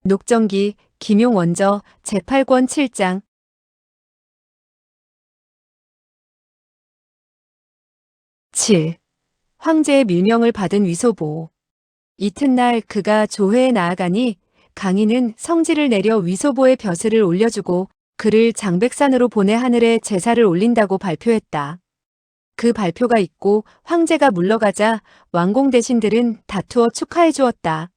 녹정기, 김용원저, 제8권 7장. 7. 황제의 밀명을 받은 위소보. 이튿날 그가 조회에 나아가니 강인은 성지를 내려 위소보의 벼슬을 올려주고 그를 장백산으로 보내 하늘에 제사를 올린다고 발표했다. 그 발표가 있고 황제가 물러가자 왕공 대신들은 다투어 축하해 주었다.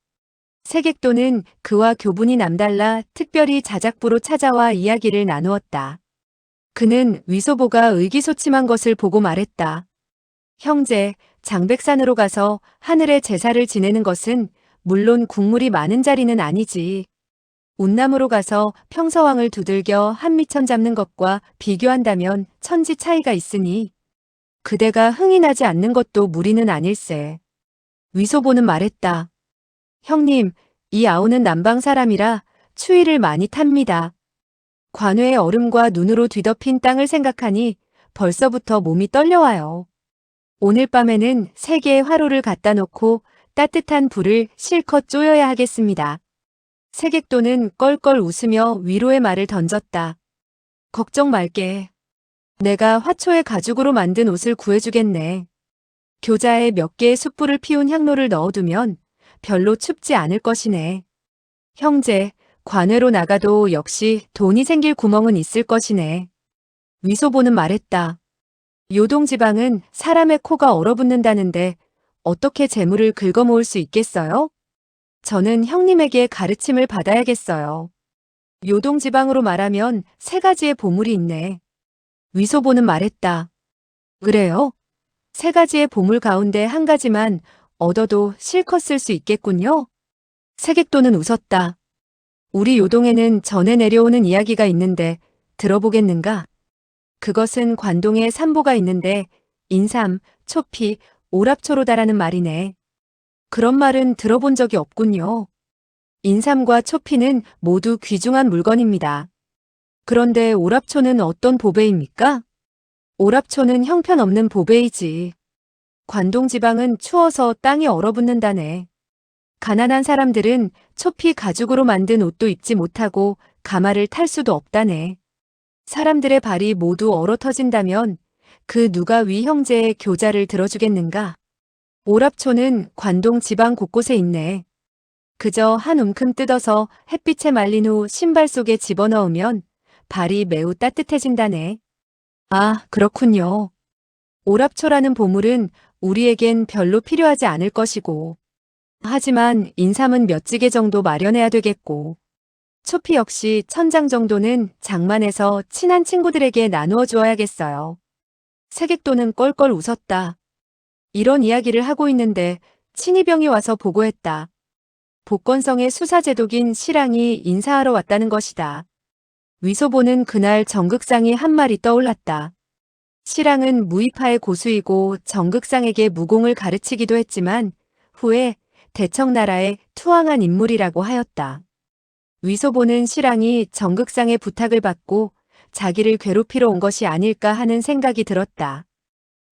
세객도는 그와 교분이 남달라 특별히 자작부로 찾아와 이야기를 나누었다. 그는 위소보가 의기소침한 것을 보고 말했다. 형제, 장백산으로 가서 하늘에 제사를 지내는 것은 물론 국물이 많은 자리는 아니지. 운남으로 가서 평서왕을 두들겨 한미천 잡는 것과 비교한다면 천지 차이가 있으니 그대가 흥이 나지 않는 것도 무리는 아닐세. 위소보는 말했다. 형님, 이 아우는 남방 사람이라 추위를 많이 탑니다. 관외의 얼음과 눈으로 뒤덮인 땅을 생각하니 벌써부터 몸이 떨려와요. 오늘 밤에는 3개의 화로를 갖다 놓고 따뜻한 불을 실컷 쪼여야 하겠습니다. 세객도는 껄껄 웃으며 위로의 말을 던졌다. 걱정 말게. 내가 화초의 가죽으로 만든 옷을 구해주겠네. 교자에 몇 개의 숯불을 피운 향로를 넣어두면 별로 춥지 않을 것이네. 형제, 관외로 나가도 역시 돈이 생길 구멍은 있을 것이네. 위소보는 말했다. 요동지방은 사람의 코가 얼어붙는다는데 어떻게 재물을 긁어모을 수 있겠어요? 저는 형님에게 가르침을 받아야겠어요. 요동지방으로 말하면 3가지의 보물이 있네. 위소보는 말했다. 그래요? 3가지의 보물 가운데 한 가지만 얻어도 실컷 쓸 수 있겠군요. 세객도는 웃었다. 우리 요동에는 전해 내려오는 이야기가 있는데 들어보겠는가? 그것은 관동에 산보가 있는데 인삼, 초피, 오랍초로다라는 말이네. 그런 말은 들어본 적이 없군요. 인삼과 초피는 모두 귀중한 물건입니다. 그런데 오랍초는 어떤 보배입니까? 오랍초는 형편없는 보배이지. 관동 지방은 추워서 땅이 얼어붙는다네. 가난한 사람들은 초피 가죽으로 만든 옷도 입지 못하고 가마를 탈 수도 없다네. 사람들의 발이 모두 얼어 터진다면 그 누가 위 형제의 교자를 들어주겠는가? 오랍초는 관동 지방 곳곳에 있네. 그저 한 움큼 뜯어서 햇빛에 말린 후 신발 속에 집어넣으면 발이 매우 따뜻해진다네. 아, 그렇군요. 오랍초라는 보물은 우리에겐 별로 필요하지 않을 것이고. 하지만 인삼은 몇 지개 정도 마련해야 되겠고. 초피 역시 1000장 정도는 장만해서 친한 친구들에게 나누어 주어야겠어요. 세객도는 껄껄 웃었다. 이런 이야기를 하고 있는데 친이병이 와서 보고했다. 복건성의 수사제독인 시랑이 인사하러 왔다는 것이다. 위소보는 그날 정극상이 한 말이 떠올랐다. 시랑은 무이파의 고수이고 정극상에게 무공을 가르치기도 했지만 후에 대청나라에 투항한 인물이라고 하였다. 위소보는 시랑이 정극상의 부탁을 받고 자기를 괴롭히러 온 것이 아닐까 하는 생각이 들었다.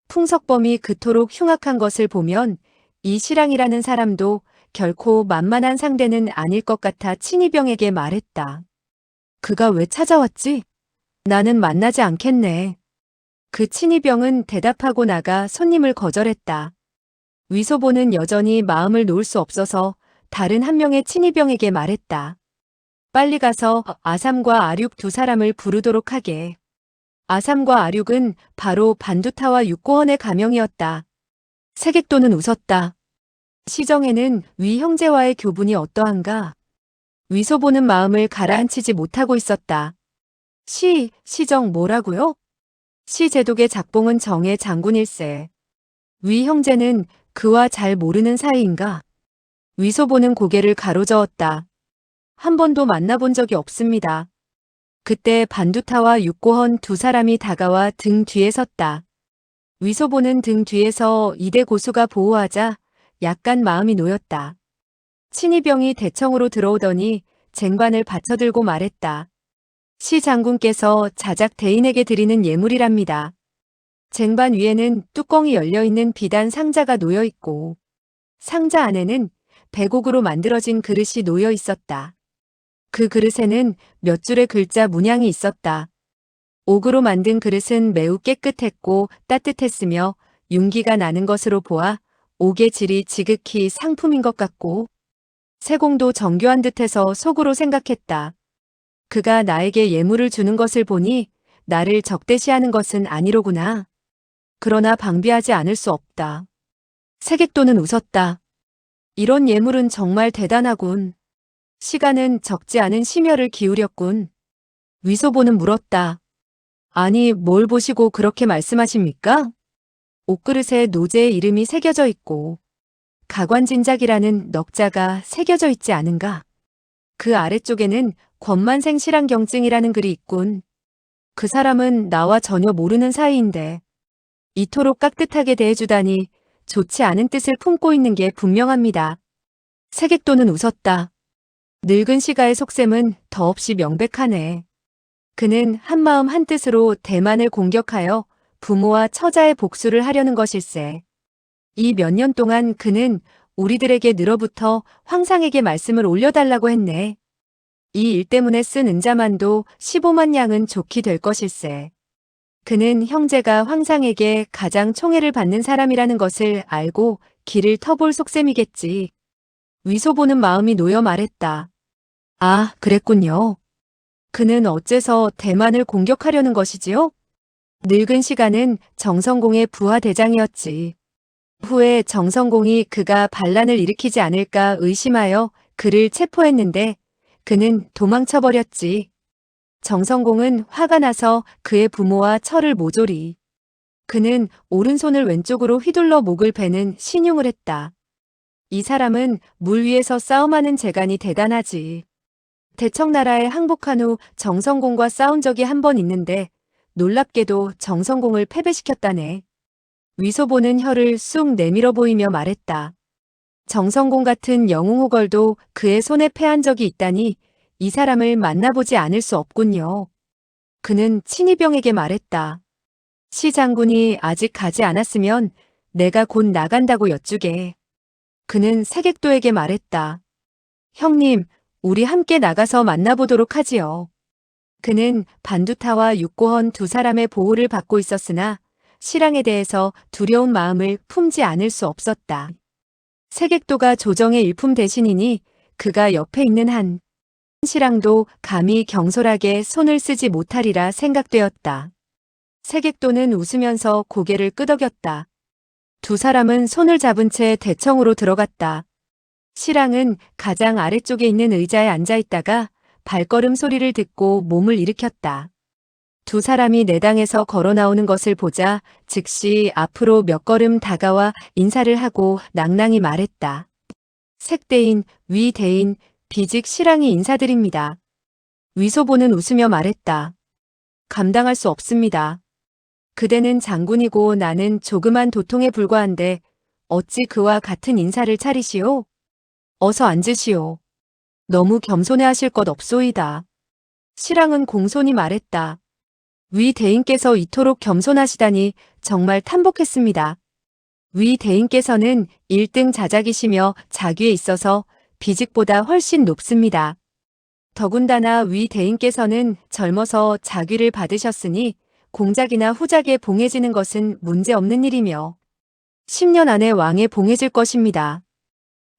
풍석범이 그토록 흉악한 것을 보면 이 시랑이라는 사람도 결코 만만한 상대는 아닐 것 같아 친이병에게 말했다. 그가 왜 찾아왔지? 나는 만나지 않겠네. 그 친이병은 대답하고 나가 손님을 거절했다. 위소보는 여전히 마음을 놓을 수 없어서 다른 한 명의 친이병에게 말했다. 빨리 가서 아삼과 아륙 2사람을 부르도록 하게. 아삼과 아륙은 바로 반두타와 육고헌의 가명이었다. 세객도는 웃었다. 시정에는 위 형제와의 교분이 어떠한가? 위소보는 마음을 가라앉히지 못하고 있었다. 시정 뭐라고요? 시제독의 작봉은 정의 장군일세. 위 형제는 그와 잘 모르는 사이인가? 위소보는 고개를 가로저었다. 한 번도 만나본 적이 없습니다. 그때 반두타와 육고헌 2사람이 다가와 등 뒤에 섰다. 위소보는 등 뒤에서 이대 고수가 보호하자 약간 마음이 놓였다. 친이병이 대청으로 들어오더니 쟁반을 받쳐들고 말했다. 시 장군께서 자작 대인에게 드리는 예물이랍니다. 쟁반 위에는 뚜껑이 열려있는 비단 상자가 놓여있고 상자 안에는 백옥으로 만들어진 그릇이 놓여 있었다. 그 그릇에는 몇 줄의 글자 문양이 있었다. 옥으로 만든 그릇은 매우 깨끗했고 따뜻했으며 윤기가 나는 것으로 보아 옥의 질이 지극히 상품인 것 같고 세공도 정교한 듯해서 속으로 생각했다. 그가 나에게 예물을 주는 것을 보니 나를 적대시하는 것은 아니로구나. 그러나 방비하지 않을 수 없다. 세객도는 웃었다. 이런 예물은 정말 대단하군. 시간은 적지 않은 심혈을 기울였군. 위소보는 물었다. 아니, 뭘 보시고 그렇게 말씀하십니까? 옷그릇에 노제의 이름이 새겨져 있고 가관진작이라는 넉자가 새겨져 있지 않은가? 그 아래쪽에는 권만생 실황경증이라는 글이 있군. 그 사람은 나와 전혀 모르는 사이인데 이토록 깍듯하게 대해주다니 좋지 않은 뜻을 품고 있는 게 분명합니다. 세객도는 웃었다. 늙은 시가의 속셈은 더없이 명백하네. 그는 한마음 한뜻으로 대만을 공격하여 부모와 처자의 복수를 하려는 것일세. 이 몇 년 동안 그는 우리들에게 늘어붙어 황상에게 말씀을 올려달라고 했네. 이 일 때문에 쓴 은자만도 15만 양은 좋게 될 것일세. 그는 형제가 황상에게 가장 총애를 받는 사람이라는 것을 알고 길을 터볼 속셈이겠지. 위소보는 마음이 놓여 말했다. 아, 그랬군요. 그는 어째서 대만을 공격하려는 것이지요? 늙은 시간은 정성공의 부하 대장이었지. 후에 정성공이 그가 반란을 일으키지 않을까 의심하여 그를 체포했는데 그는 도망쳐버렸지. 정성공은 화가 나서 그의 부모와 철을 모조리. 그는 오른손을 왼쪽으로 휘둘러 목을 베는 신용을 했다. 이 사람은 물 위에서 싸움하는 재간이 대단하지. 대청나라에 항복한 후 정성공과 싸운 적이 한 번 있는데 놀랍게도 정성공을 패배시켰다네. 위소보는 혀를 쑥 내밀어 보이며 말했다. 정성공 같은 영웅호걸도 그의 손에 패한 적이 있다니 이 사람을 만나보지 않을 수 없군요. 그는 친이병에게 말했다. 시 장군이 아직 가지 않았으면 내가 곧 나간다고 여쭈게. 그는 세객도에게 말했다. 형님, 우리 함께 나가서 만나보도록 하지요. 그는 반두타와 육고헌 두 사람의 보호를 받고 있었으나 실랑에 대해서 두려운 마음을 품지 않을 수 없었다. 세객도가 조정의 일품 대신이니 그가 옆에 있는 한 실랑도 감히 경솔하게 손을 쓰지 못하리라 생각되었다. 세객도는 웃으면서 고개를 끄덕였다. 두 사람은 손을 잡은 채 대청으로 들어갔다. 실랑은 가장 아래쪽에 있는 의자에 앉아 있다가 발걸음 소리를 듣고 몸을 일으켰다. 두 사람이 내당에서 걸어 나오는 것을 보자 즉시 앞으로 몇 걸음 다가와 인사를 하고 낭낭히 말했다. 색대인, 위대인, 비직 실랑이 인사드립니다. 위소보는 웃으며 말했다. 감당할 수 없습니다. 그대는 장군이고 나는 조그만 도통에 불과한데 어찌 그와 같은 인사를 차리시오? 어서 앉으시오. 너무 겸손해하실 것 없소이다. 실랑은 공손히 말했다. 위 대인께서 이토록 겸손하시다니 정말 탐복했습니다. 위 대인께서는 1등 자작이시며 자귀에 있어서 비직보다 훨씬 높습니다. 더군다나 위 대인께서는 젊어서 자귀를 받으셨으니 공작이나 후작에 봉해지는 것은 문제없는 일이며 10년 안에 왕에 봉해질 것입니다.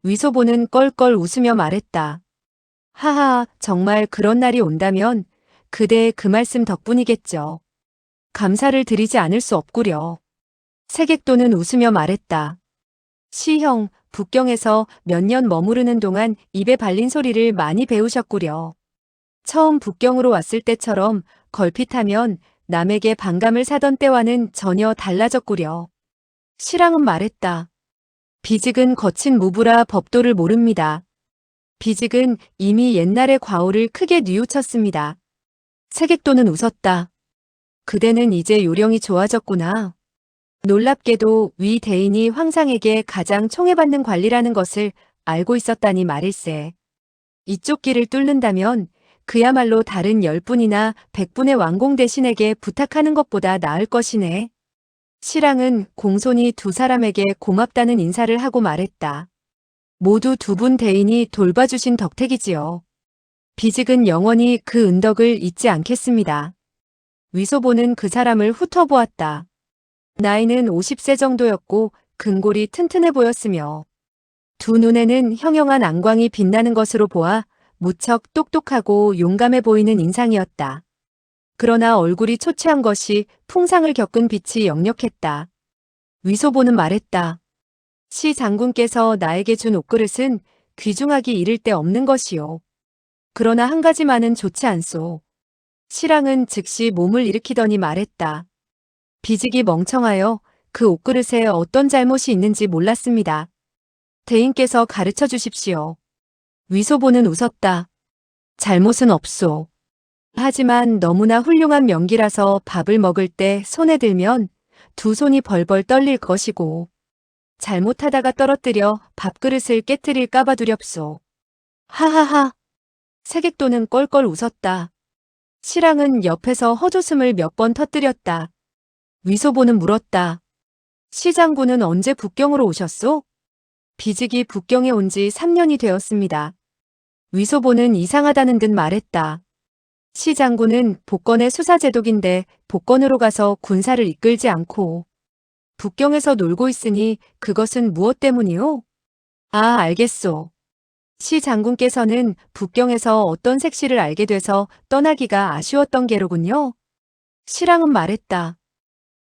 위소보는 껄껄 웃으며 말했다. 하하, 정말 그런 날이 온다면 그대의 그 말씀 덕분이겠죠. 감사를 드리지 않을 수 없구려. 세객도는 웃으며 말했다. 시형, 북경에서 몇 년 머무르는 동안 입에 발린 소리를 많이 배우셨구려. 처음 북경으로 왔을 때처럼 걸핏하면 남에게 반감을 사던 때와는 전혀 달라졌구려. 실랑은 말했다. 비직은 거친 무부라 법도를 모릅니다. 비직은 이미 옛날의 과오를 크게 뉘우쳤습니다. 세객도는 웃었다. 그대는 이제 요령이 좋아졌구나. 놀랍게도 위 대인이 황상에게 가장 총애받는 관리라는 것을 알고 있었다니 말일세. 이쪽 길을 뚫는다면 그야말로 다른 10분이나 100분의 왕공 대신에게 부탁하는 것보다 나을 것이네. 실랑은 공손히 두 사람에게 고맙다는 인사를 하고 말했다. 모두 두 분 대인이 돌봐주신 덕택이지요. 비직은 영원히 그 은덕을 잊지 않겠습니다. 위소보는 그 사람을 훑어보았다. 나이는 50세 정도였고 근골이 튼튼해 보였으며 두 눈에는 형형한 안광이 빛나는 것으로 보아 무척 똑똑하고 용감해 보이는 인상이었다. 그러나 얼굴이 초췌한 것이 풍상을 겪은 빛이 역력했다. 위소보는 말했다. 시 장군께서 나에게 준 옷그릇은 귀중하기 이를 데 없는 것이요. 그러나 한 가지만은 좋지 않소. 시랑은 즉시 몸을 일으키더니 말했다. 비직이 멍청하여 그 옷그릇에 어떤 잘못이 있는지 몰랐습니다. 대인께서 가르쳐 주십시오. 위소보는 웃었다. 잘못은 없소. 하지만 너무나 훌륭한 명기라서 밥을 먹을 때 손에 들면 두 손이 벌벌 떨릴 것이고 잘못하다가 떨어뜨려 밥그릇을 깨트릴까봐 두렵소. 하하하. 세객도는 껄껄 웃었다. 시랑은 옆에서 헛웃음을 몇 번 터뜨렸다. 위소보는 물었다. 시장군은 언제 북경으로 오셨소? 비직이 북경에 온 지 3년이 되었습니다. 위소보는 이상하다는 듯 말했다. 시장군은 복건의 수사제독인데 복건으로 가서 군사를 이끌지 않고 북경에서 놀고 있으니 그것은 무엇 때문이오? 아, 알겠소. 시 장군께서는 북경에서 어떤 색시를 알게 돼서 떠나기가 아쉬웠던 게로군요. 시랑은 말했다.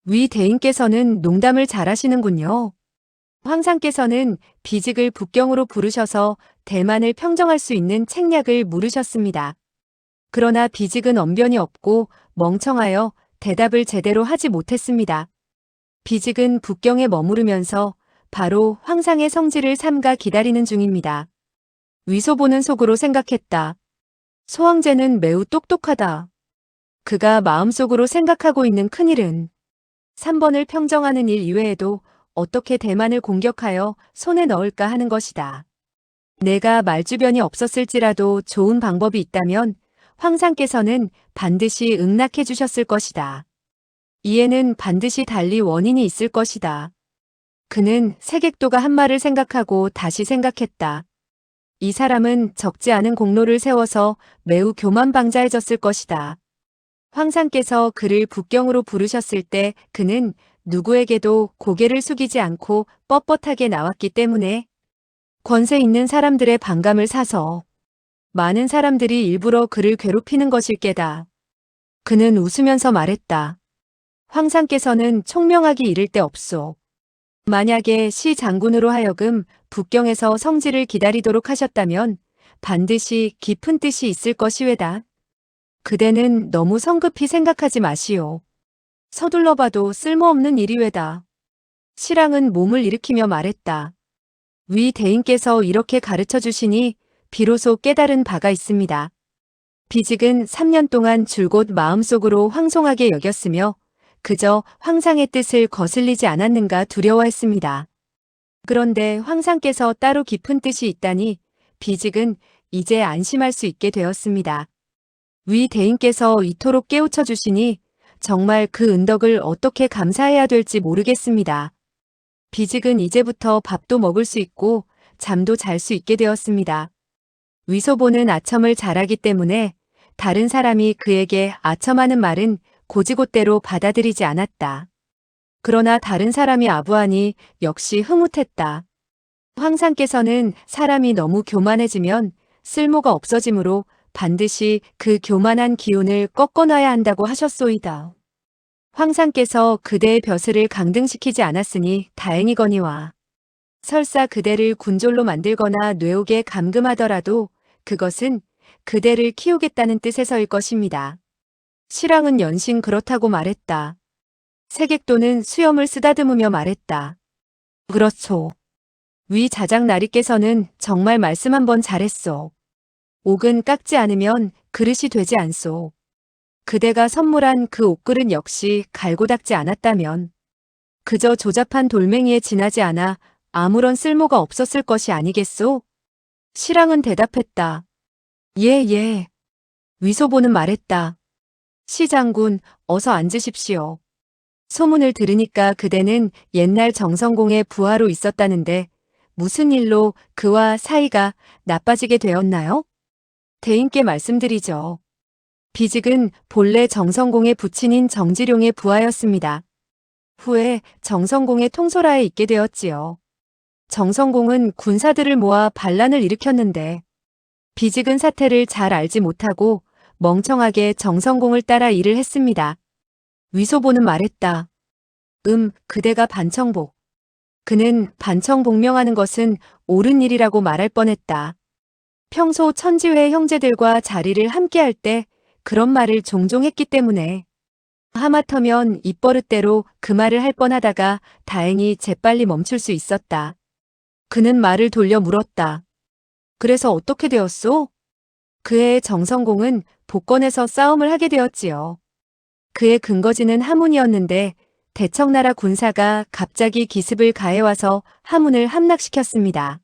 위 대인께서는 농담을 잘하시는군요. 황상께서는 비직을 북경으로 부르셔서 대만을 평정할 수 있는 책략을 물으셨습니다. 그러나 비직은 언변이 없고 멍청하여 대답을 제대로 하지 못했습니다. 비직은 북경에 머무르면서 바로 황상의 성지를 삼가 기다리는 중입니다. 위소보는 속으로 생각했다. 소황제는 매우 똑똑하다. 그가 마음속으로 생각하고 있는 큰일은 3번을 평정하는 일 이외에도 어떻게 대만을 공격하여 손에 넣을까 하는 것이다. 내가 말주변이 없었을지라도 좋은 방법이 있다면 황상께서는 반드시 응낙해 주셨을 것이다. 이에는 반드시 달리 원인이 있을 것이다. 그는 세객도가 한 말을 생각하고 다시 생각했다. 이 사람은 적지 않은 공로를 세워서 매우 교만방자해졌을 것이다. 황상께서 그를 북경으로 부르셨을 때 그는 누구에게도 고개를 숙이지 않고 뻣뻣하게 나왔기 때문에 권세 있는 사람들의 반감을 사서 많은 사람들이 일부러 그를 괴롭히는 것일 게다. 그는 웃으면서 말했다. 황상께서는 총명하기 이를 데 없소. 만약에 시 장군으로 하여금 북경에서 성지를 기다리도록 하셨다면 반드시 깊은 뜻이 있을 것이외다. 그대는 너무 성급히 생각하지 마시오. 서둘러 봐도 쓸모없는 일이외다. 시랑은 몸을 일으키며 말했다. 위 대인께서 이렇게 가르쳐 주시니 비로소 깨달은 바가 있습니다. 비직은 3년 동안 줄곧 마음속으로 황송하게 여겼으며 그저 황상의 뜻을 거슬리지 않았는가 두려워했습니다. 그런데 황상께서 따로 깊은 뜻이 있다니 비직은 이제 안심할 수 있게 되었습니다. 위 대인께서 이토록 깨우쳐 주시니 정말 그 은덕을 어떻게 감사해야 될지 모르겠습니다. 비직은 이제부터 밥도 먹을 수 있고 잠도 잘 수 있게 되었습니다. 위소보는 아첨을 잘하기 때문에 다른 사람이 그에게 아첨하는 말은 고지곳대로 받아들이지 않았다. 그러나 다른 사람이 아부하니 역시 흐뭇했다. 황상께서는 사람이 너무 교만해지면 쓸모가 없어지므로 반드시 그 교만한 기운을 꺾어놔야 한다고 하셨소이다. 황상께서 그대의 벼슬을 강등시키지 않았으니 다행이거니와 설사 그대를 군졸로 만들거나 뇌옥에 감금하더라도 그것은 그대를 키우겠다는 뜻에서일 것입니다. 시랑은 연신 그렇다고 말했다. 세객도는 수염을 쓰다듬으며 말했다. 그렇소. 위 자장나리께서는 정말 말씀 한번 잘했소. 옥은 깎지 않으면 그릇이 되지 않소. 그대가 선물한 그 옷그릇 역시 갈고 닦지 않았다면 그저 조잡한 돌멩이에 지나지 않아 아무런 쓸모가 없었을 것이 아니겠소? 시랑은 대답했다. 예. 위소보는 말했다. 시장군, 어서 앉으십시오. 소문을 들으니까 그대는 옛날 정성공의 부하로 있었다는데 무슨 일로 그와 사이가 나빠지게 되었나요? 대인께 말씀드리죠. 비직은 본래 정성공의 부친인 정지룡의 부하였습니다. 후에 정성공의 통솔하에 있게 되었지요. 정성공은 군사들을 모아 반란을 일으켰는데 비직은 사태를 잘 알지 못하고 멍청하게 정성공을 따라 일을 했습니다. 위소보는 말했다. 그대가 반청복. 그는 반청복명하는 것은 옳은 일이라고 말할 뻔했다. 평소 천지회 형제들과 자리를 함께할 때 그런 말을 종종 했기 때문에 하마터면 입버릇대로 그 말을 할 뻔하다가 다행히 재빨리 멈출 수 있었다. 그는 말을 돌려 물었다. 그래서 어떻게 되었소? 그의 정성공은 복권에서 싸움을 하게 되었지요. 그의 근거지는 하문이었는데 대청나라 군사가 갑자기 기습을 가해와서 하문을 함락시켰습니다.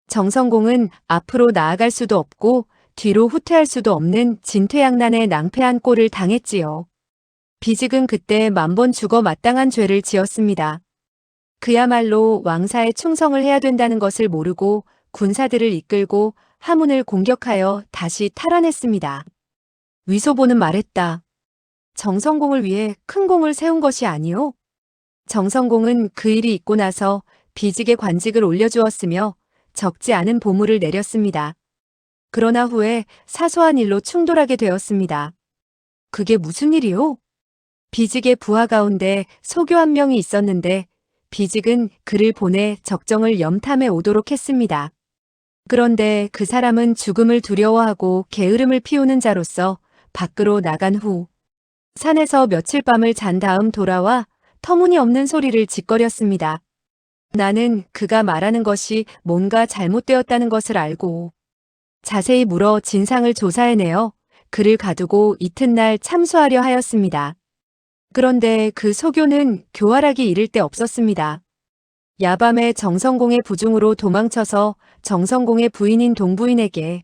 정성공은 앞으로 나아갈 수도 없고 뒤로 후퇴할 수도 없는 진퇴양난의 낭패한 꼴을 당했지요. 비직은 그때 만번 죽어 마땅한 죄를 지었습니다. 그야말로 왕사에 충성을 해야 된다는 것을 모르고 군사들을 이끌고 하문을 공격하여 다시 탈환했습니다. 위소보는 말했다. 정성공을 위해 큰 공을 세운 것이 아니오? 정성공은 그 일이 있고 나서 비직의 관직을 올려주었으며 적지 않은 보물을 내렸습니다. 그러나 후에 사소한 일로 충돌하게 되었습니다. 그게 무슨 일이오? 비직의 부하 가운데 소교 한 명이 있었는데 비직은 그를 보내 적정을 염탐해 오도록 했습니다. 그런데 그 사람은 죽음을 두려워하고 게으름을 피우는 자로서 밖으로 나간 후 산에서 며칠 밤을 잔 다음 돌아와 터무니없는 소리를 짓거렸습니다. 나는 그가 말하는 것이 뭔가 잘못되었다는 것을 알고 자세히 물어 진상을 조사해내어 그를 가두고 이튿날 참수하려 하였습니다. 그런데 그 소교는 교활하기 이를 데 없었습니다. 야밤에 정성공의 부중으로 도망쳐서 정성공의 부인인 동부인에게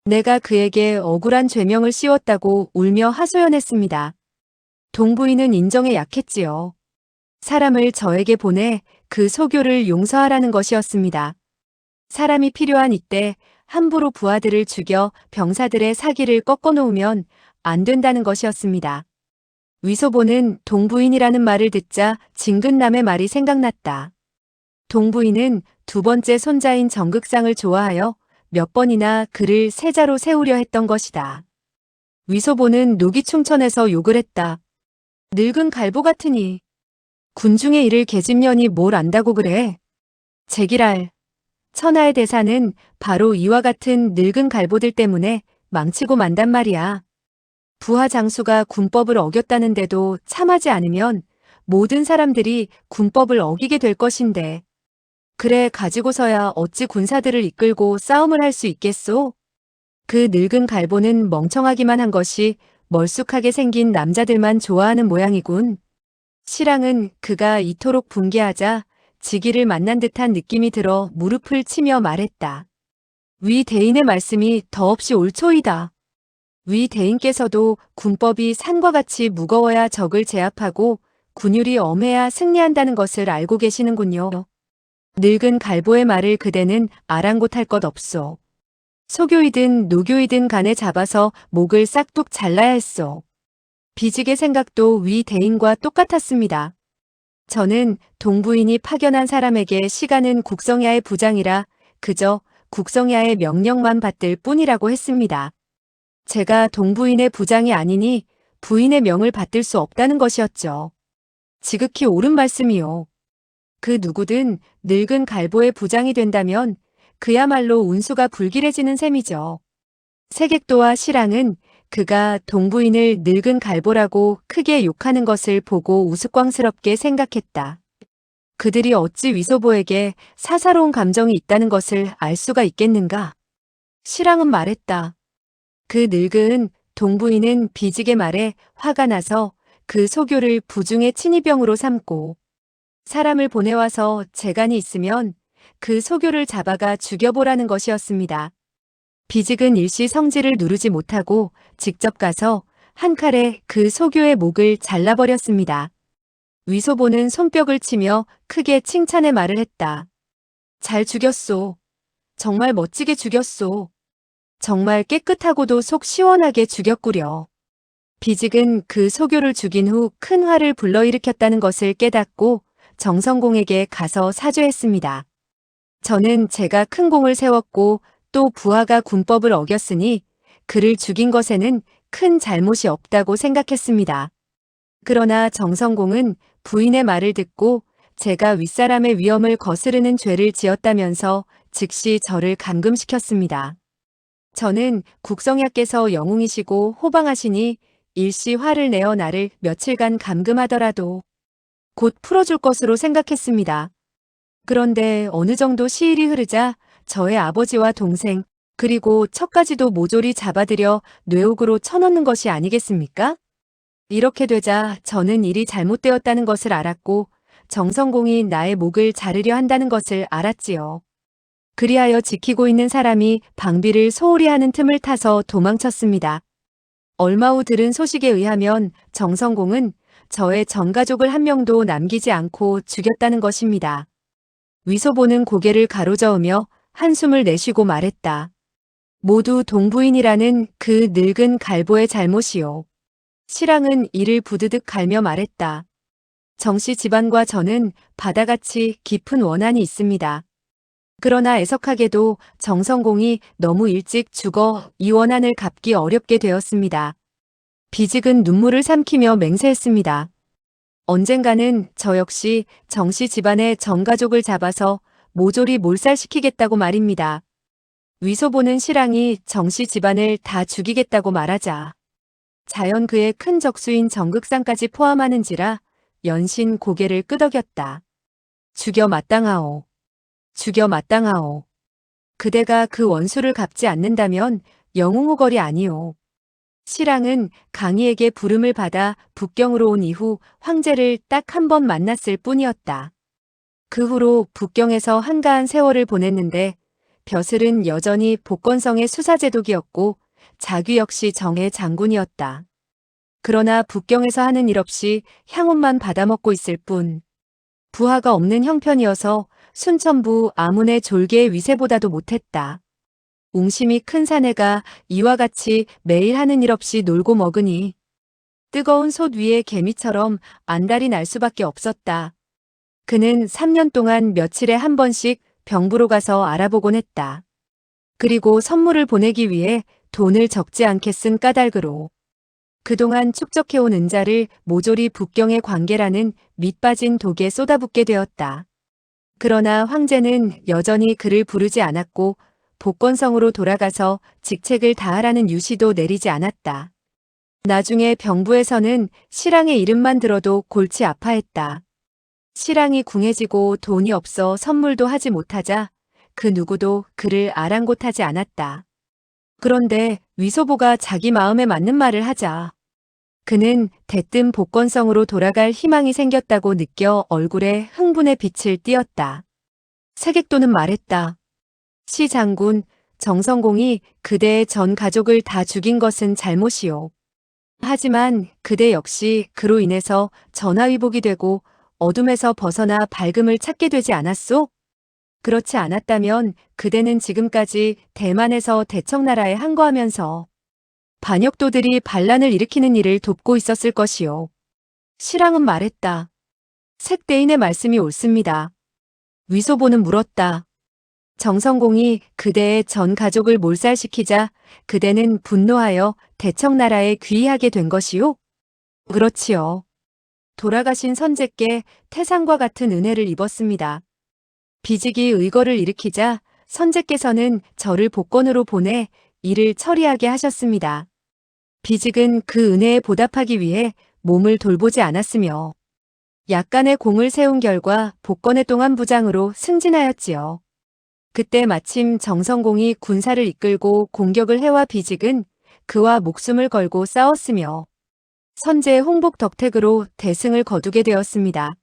내가 그에게 억울한 죄명을 씌웠다고 울며 하소연했습니다. 동부인은 인정에 약했지요. 사람을 저에게 보내 그 소교를 용서하라는 것이었습니다. 사람이 필요한 이때 함부로 부하들을 죽여 병사들의 사기를 꺾어놓으면 안 된다는 것이었습니다. 위소보는 동부인이라는 말을 듣자 진근남의 말이 생각났다. 동부인은 두 번째 손자인 정극상을 좋아하여 몇 번이나 그를 세자로 세우려 했던 것이다. 위소보는 노기충천에서 욕을 했다. 늙은 갈보 같으니 군중의 일을 계집년이 뭘 안다고 그래. 제기랄. 천하의 대사는 바로 이와 같은 늙은 갈보들 때문에 망치고 만단 말이야. 부하 장수가 군법을 어겼다는데도 참하지 않으면 모든 사람들이 군법을 어기게 될 것인데 그래 가지고서야 어찌 군사들을 이끌고 싸움을 할 수 있겠소? 그 늙은 갈보는 멍청하기만 한 것이 멀쑥하게 생긴 남자들만 좋아하는 모양이군. 신랑은 그가 이토록 분개하자 지기를 만난 듯한 느낌이 들어 무릎을 치며 말했다. 위 대인의 말씀이 더없이 옳초이다. 위 대인께서도 군법이 산과 같이 무거워야 적을 제압하고 군율이 엄해야 승리한다는 것을 알고 계시는군요. 늙은 갈보의 말을 그대는 아랑곳할 것 없소. 소교이든 노교이든 간에 잡아서 목을 싹둑 잘라야 했소. 비직의 생각도 위 대인과 똑같았습니다. 저는 동부인이 파견한 사람에게 시간은 국성야의 부장이라 그저 국성야의 명령만 받들 뿐이라고 했습니다. 제가 동부인의 부장이 아니니 부인의 명을 받들 수 없다는 것이었죠. 지극히 옳은 말씀이요. 그 누구든 늙은 갈보의 부장이 된다면 그야말로 운수가 불길해지는 셈이죠. 세객도와 시랑은 그가 동부인을 늙은 갈보라고 크게 욕하는 것을 보고 우스꽝스럽게 생각했다. 그들이 어찌 위소보에게 사사로운 감정이 있다는 것을 알 수가 있겠는가? 시랑은 말했다. 그 늙은 동부인은 비직의 말에 화가 나서 그 소교를 부중의 친위병으로 삼고 사람을 보내와서 재간이 있으면 그 소교를 잡아가 죽여보라는 것이었습니다. 비직은 일시 성질을 누르지 못하고 직접 가서 한 칼에 그 소교의 목을 잘라버렸습니다. 위소보는 손뼉을 치며 크게 칭찬의 말을 했다. 잘 죽였소. 정말 멋지게 죽였소. 정말 깨끗하고도 속 시원하게 죽였구려. 비직은 그 소교를 죽인 후 큰 화를 불러일으켰다는 것을 깨닫고 정성공에게 가서 사죄했습니다. 저는 제가 큰 공을 세웠고 또 부하가 군법을 어겼으니 그를 죽인 것에는 큰 잘못이 없다고 생각했습니다. 그러나 정성공은 부인의 말을 듣고 제가 윗사람의 위엄을 거스르는 죄를 지었다면서 즉시 저를 감금시켰습니다. 저는 국성야께서 영웅이시고 호방하시니 일시 화를 내어 나를 며칠간 감금하더라도 곧 풀어줄 것으로 생각했습니다. 그런데 어느 정도 시일이 흐르자 저의 아버지와 동생 그리고 척까지도 모조리 잡아들여 뇌옥으로 쳐넣는 것이 아니겠습니까? 이렇게 되자 저는 일이 잘못되었다는 것을 알았고 정성공이 나의 목을 자르려 한다는 것을 알았지요. 그리하여 지키고 있는 사람이 방비를 소홀히 하는 틈을 타서 도망쳤습니다. 얼마 후 들은 소식에 의하면 정성공은 저의 전가족을 한 명도 남기지 않고 죽였다는 것입니다. 위소보는 고개를 가로저으며 한숨을 내쉬고 말했다. 모두 동부인이라는 그 늙은 갈보의 잘못이요. 시랑은 이를 부드득 갈며 말했다. 정씨 집안과 저는 바다같이 깊은 원한이 있습니다. 그러나 애석하게도 정성공이 너무 일찍 죽어 이 원한을 갚기 어렵게 되었습니다. 비직은 눈물을 삼키며 맹세했습니다. 언젠가는 저 역시 정씨 집안의 전가족을 잡아서 모조리 몰살시키겠다고 말입니다. 위소보는 시랑이 정씨 집안을 다 죽이겠다고 말하자 자연 그의 큰 적수인 정극상까지 포함하는지라 연신 고개를 끄덕였다. 죽여 마땅하오. 죽여 마땅하오. 그대가 그 원수를 갚지 않는다면 영웅호걸이 아니오. 시랑은 강희에게 부름을 받아 북경으로 온 이후 황제를 딱 한 번 만났을 뿐이었다. 그 후로 북경에서 한가한 세월을 보냈는데 벼슬은 여전히 복건성의 수사제독이었고 자귀 역시 정의 장군이었다. 그러나 북경에서 하는 일 없이 향원만 받아먹고 있을 뿐 부하가 없는 형편이어서 순천부 아문의 졸개의 위세보다도 못했다. 웅심이 큰 사내가 이와 같이 매일 하는 일 없이 놀고 먹으니 뜨거운 솥 위에 개미처럼 안달이 날 수밖에 없었다. 그는 3년 동안 며칠에 한 번씩 병부로 가서 알아보곤 했다. 그리고 선물을 보내기 위해 돈을 적지 않게 쓴 까닭으로 그동안 축적해온 은자를 모조리 북경의 관계라는 밑빠진 독에 쏟아붓게 되었다. 그러나 황제는 여전히 그를 부르지 않았고 복건성으로 돌아가서 직책을 다하라는 유시도 내리지 않았다. 나중에 병부에서는 시랑의 이름만 들어도 골치 아파했다. 시랑이 궁해지고 돈이 없어 선물도 하지 못하자 그 누구도 그를 아랑곳하지 않았다. 그런데 위소보가 자기 마음에 맞는 말을 하자 그는 대뜸 복건성으로 돌아갈 희망이 생겼다고 느껴 얼굴에 흥분의 빛을 띠었다. 세객도는 말했다. 시 장군, 정성공이 그대의 전 가족을 다 죽인 것은 잘못이오. 하지만 그대 역시 그로 인해서 전하위복이 되고 어둠에서 벗어나 밝음을 찾게 되지 않았소? 그렇지 않았다면 그대는 지금까지 대만에서 대청나라에 항거하면서 반역도들이 반란을 일으키는 일을 돕고 있었을 것이오. 시랑은 말했다. 색대인의 말씀이 옳습니다. 위소보는 물었다. 정성공이 그대의 전 가족을 몰살시키자 그대는 분노하여 대청나라에 귀의하게 된 것이오? 그렇지요. 돌아가신 선제께 태상과 같은 은혜를 입었습니다. 비직이 의거를 일으키자 선제께서는 저를 복건으로 보내 일을 처리하게 하셨습니다. 비직은 그 은혜에 보답하기 위해 몸을 돌보지 않았으며 약간의 공을 세운 결과 복건의 동안 부장으로 승진하였지요. 그때 마침 정성공이 군사를 이끌고 공격을 해와 비직은 그와 목숨을 걸고 싸웠으며 선제의 홍복 덕택으로 대승을 거두게 되었습니다.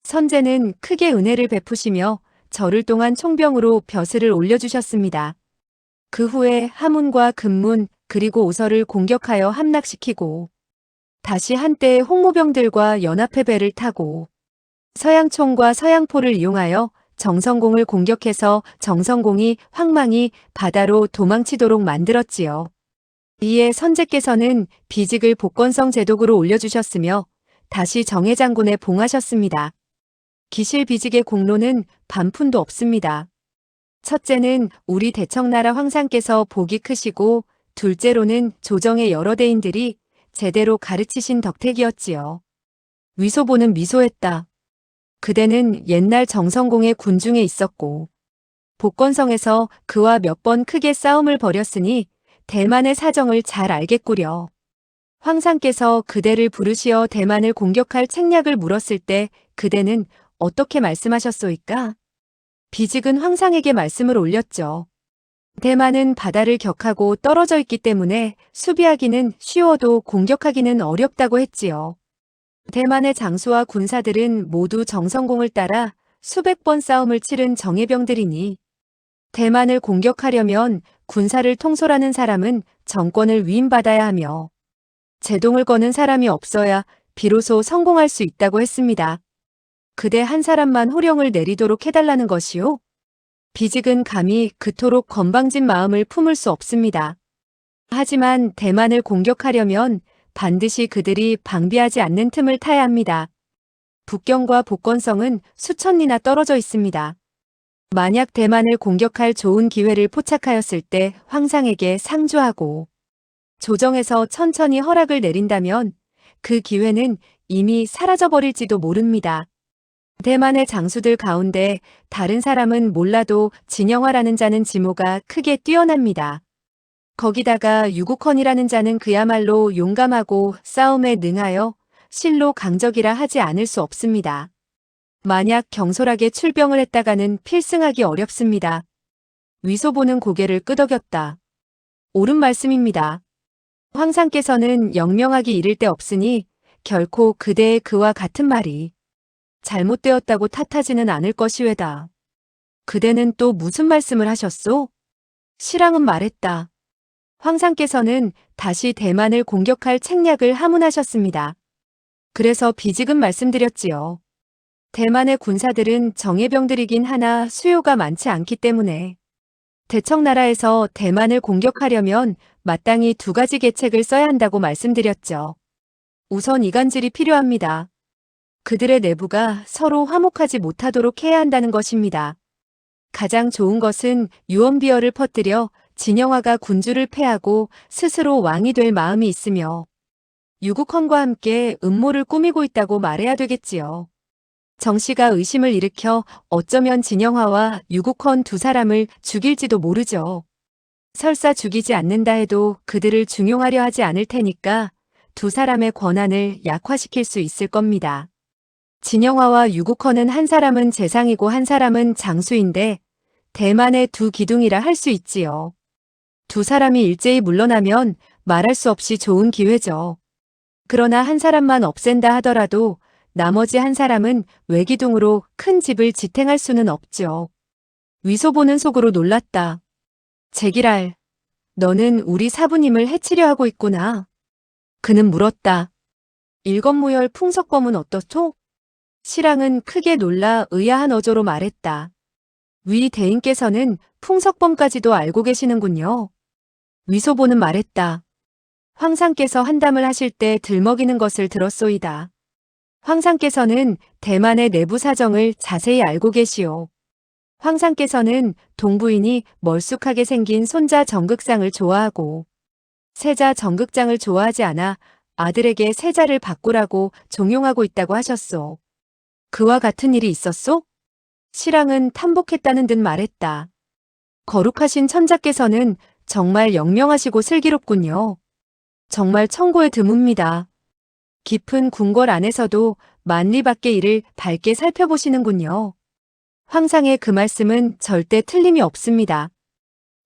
선제는 크게 은혜를 베푸시며 저를 동안 총병으로 벼슬을 올려주셨습니다. 그 후에 하문과 금문 그리고 오설을 공격하여 함락시키고 다시 한때의 홍모병들과 연합해 배를 타고 서양총과 서양포를 이용하여 정성공을 공격해서 정성공이 황망히 바다로 도망치도록 만들었지요. 이에 선제께서는 비직을 복권성 제독으로 올려주셨으며 다시 정해장군에 봉하셨습니다. 기실 비직의 공로는 반푼도 없습니다. 첫째는 우리 대청나라 황상께서 복이 크시고 둘째로는 조정의 여러 대인들이 제대로 가르치신 덕택이었지요. 위소보는 미소했다. 그대는 옛날 정성공의 군중에 있었고 복권성에서 그와 몇 번 크게 싸움을 벌였으니 대만의 사정을 잘 알겠구려. 황상께서 그대를 부르시어 대만을 공격할 책략을 물었을 때 그대는 어떻게 말씀하셨소이까? 비직은 황상에게 말씀을 올렸죠. 대만은 바다를 격하고 떨어져 있기 때문에 수비하기는 쉬워도 공격하기는 어렵다고 했지요. 대만의 장수와 군사들은 모두 정성공을 따라 수백 번 싸움을 치른 정예병들이니 대만을 공격하려면 군사를 통솔하는 사람은 정권을 위임받아야 하며 제동을 거는 사람이 없어야 비로소 성공할 수 있다고 했습니다. 그대 한 사람만 호령을 내리도록 해달라는 것이요? 비직은 감히 그토록 건방진 마음을 품을 수 없습니다. 하지만 대만을 공격하려면 반드시 그들이 방비하지 않는 틈을 타야 합니다. 북경과 복건성은 수천 리나 떨어져 있습니다. 만약 대만을 공격할 좋은 기회를 포착하였을 때 황상에게 상주하고 조정에서 천천히 허락을 내린다면 그 기회는 이미 사라져버릴지도 모릅니다. 대만의 장수들 가운데 다른 사람은 몰라도 진영화라는 자는 지모가 크게 뛰어납니다. 거기다가 유국헌이라는 자는 그야말로 용감하고 싸움에 능하여 실로 강적이라 하지 않을 수 없습니다. 만약 경솔하게 출병을 했다가는 필승하기 어렵습니다. 위소보는 고개를 끄덕였다. 옳은 말씀입니다. 황상께서는 영명하기 이를 데 없으니 결코 그대의 그와 같은 말이 잘못되었다고 탓하지는 않을 것이외다. 그대는 또 무슨 말씀을 하셨소? 실랑은 말했다. 황상께서는 다시 대만을 공격할 책략을 하문하셨습니다. 그래서 비직은 말씀드렸지요. 대만의 군사들은 정예병들이긴 하나 수요가 많지 않기 때문에 대청나라에서 대만을 공격하려면 마땅히 두 가지 계책을 써야 한다고 말씀드렸죠. 우선 이간질이 필요합니다. 그들의 내부가 서로 화목하지 못하도록 해야 한다는 것입니다. 가장 좋은 것은 유언비어를 퍼뜨려 진영화가 군주를 패하고 스스로 왕이 될 마음이 있으며 유국헌과 함께 음모를 꾸미고 있다고 말해야 되겠지요. 정씨가 의심을 일으켜 어쩌면 진영화와 유국헌 두 사람을 죽일지도 모르죠. 설사 죽이지 않는다 해도 그들을 중용하려 하지 않을 테니까 두 사람의 권한을 약화시킬 수 있을 겁니다. 진영화와 유국헌은 한 사람은 재상이고 한 사람은 장수인데 대만의 두 기둥이라 할 수 있지요. 두 사람이 일제히 물러나면 말할 수 없이 좋은 기회죠. 그러나 한 사람만 없앤다 하더라도 나머지 한 사람은 외기둥으로 큰 집을 지탱할 수는 없죠. 위소보는 속으로 놀랐다. 제기랄, 너는 우리 사부님을 해치려 하고 있구나. 그는 물었다. 일검무열 풍석범은 어떻소? 실랑은 크게 놀라 의아한 어조로 말했다. 위 대인께서는 풍석범까지도 알고 계시는군요. 위소보는 말했다. 황상께서 한담을 하실 때 들먹이는 것을 들었소이다. 황상께서는 대만의 내부 사정을 자세히 알고 계시오. 황상께서는 동부인이 멀쑥하게 생긴 손자 정극상을 좋아하고 세자 정극장을 좋아하지 않아 아들에게 세자를 바꾸라고 종용하고 있다고 하셨소. 그와 같은 일이 있었소? 실랑은 탐복했다는 듯 말했다. 거룩하신 천자께서는 정말 영명하시고 슬기롭군요. 정말 천고에 드뭅니다. 깊은 궁궐 안에서도 만리 밖의 일을 밝게 살펴보시는군요. 황상의 그 말씀은 절대 틀림이 없습니다.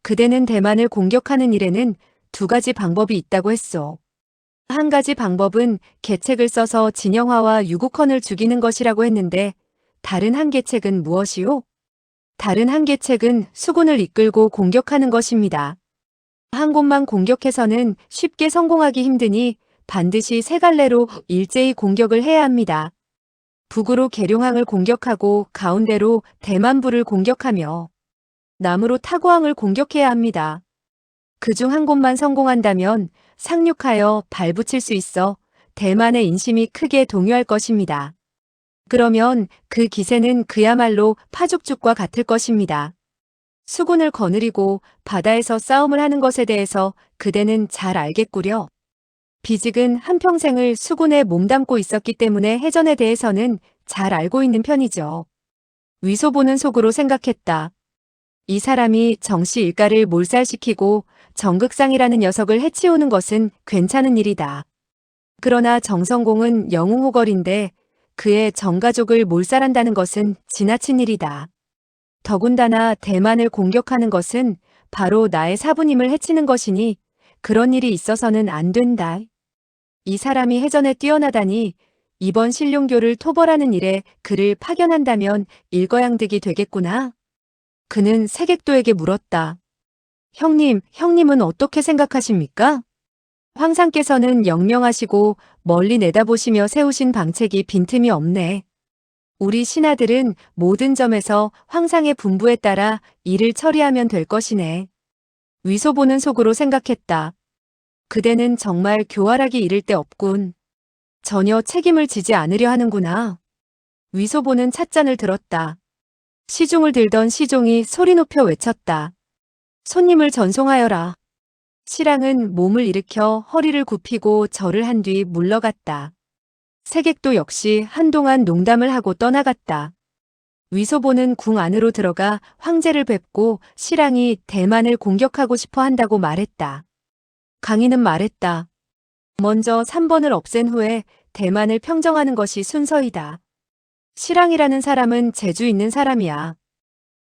그대는 대만을 공격하는 일에는 두 가지 방법이 있다고 했소. 한 가지 방법은 계책을 써서 진영화와 유국헌을 죽이는 것이라고 했는데 다른 한 계책은 무엇이요? 다른 한 계책은 수군을 이끌고 공격하는 것입니다. 한 곳만 공격해서는 쉽게 성공하기 힘드니 반드시 세 갈래로 일제히 공격을 해야 합니다. 북으로 계룡항을 공격하고 가운데로 대만부를 공격하며 남으로 타고항을 공격해야 합니다. 그중 한 곳만 성공한다면 상륙하여 발붙일 수 있어 대만의 인심이 크게 동요할 것입니다. 그러면 그 기세는 그야말로 파죽죽과 같을 것입니다. 수군을 거느리고 바다에서 싸움을 하는 것에 대해서 그대는 잘 알겠구려. 비직은 한평생을 수군에 몸담고 있었기 때문에 해전에 대해서는 잘 알고 있는 편이죠. 위소보는 속으로 생각했다. 이 사람이 정씨 일가를 몰살시키고 정극상이라는 녀석을 해치우는 것은 괜찮은 일이다. 그러나 정성공은 영웅호걸인데 그의 정가족을 몰살한다는 것은 지나친 일이다. 더군다나 대만을 공격하는 것은 바로 나의 사부님을 해치는 것이니 그런 일이 있어서는 안 된다. 이 사람이 해전에 뛰어나다니 이번 신룡교를 토벌하는 일에 그를 파견한다면 일거양득이 되겠구나. 그는 세객도에게 물었다. 형님은 어떻게 생각하십니까? 황상께서는 영명하시고 멀리 내다보시며 세우신 방책이 빈틈이 없네. 우리 신하들은 모든 점에서 황상의 분부에 따라 일을 처리하면 될 것이네. 위소보는 속으로 생각했다. 그대는 정말 교활하기 이를 데 없군. 전혀 책임을 지지 않으려 하는구나. 위소보는 찻잔을 들었다. 시중을 들던 시종이 소리 높여 외쳤다. 손님을 전송하여라. 시랑은 몸을 일으켜 허리를 굽히고 절을 한 뒤 물러갔다. 세객도 역시 한동안 농담을 하고 떠나갔다. 위소보는 궁 안으로 들어가 황제를 뵙고 시랑이 대만을 공격하고 싶어 한다고 말했다. 강인은 말했다. 먼저 3번을 없앤 후에 대만을 평정하는 것이 순서이다. 시랑이라는 사람은 재주 있는 사람이야.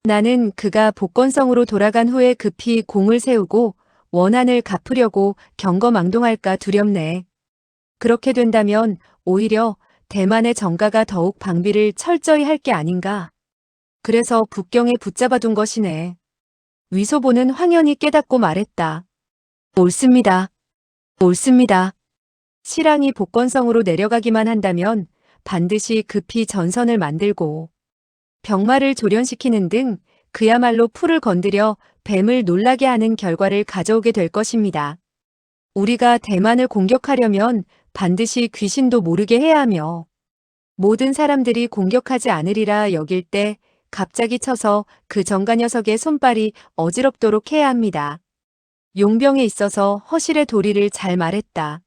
나는 그가 복건성으로 돌아간 후에 급히 공을 세우고 원한을 갚으려고 경거망동할까 두렵네. 그렇게 된다면 오히려 대만의 정가가 더욱 방비를 철저히 할 게 아닌가. 그래서 북경에 붙잡아둔 것이네. 위소보는 황연히 깨닫고 말했다. 옳습니다. 옳습니다. 시랑이 복건성으로 내려가기만 한다면 반드시 급히 전선을 만들고 병마를 조련시키는 등 그야말로 풀을 건드려 뱀을 놀라게 하는 결과를 가져오게 될 것입니다. 우리가 대만을 공격하려면 반드시 귀신도 모르게 해야 하며 모든 사람들이 공격하지 않으리라 여길 때 갑자기 쳐서 그 정가 녀석의 손발이 어지럽도록 해야 합니다. 용병에 있어서 허실의 도리를 잘 말했다.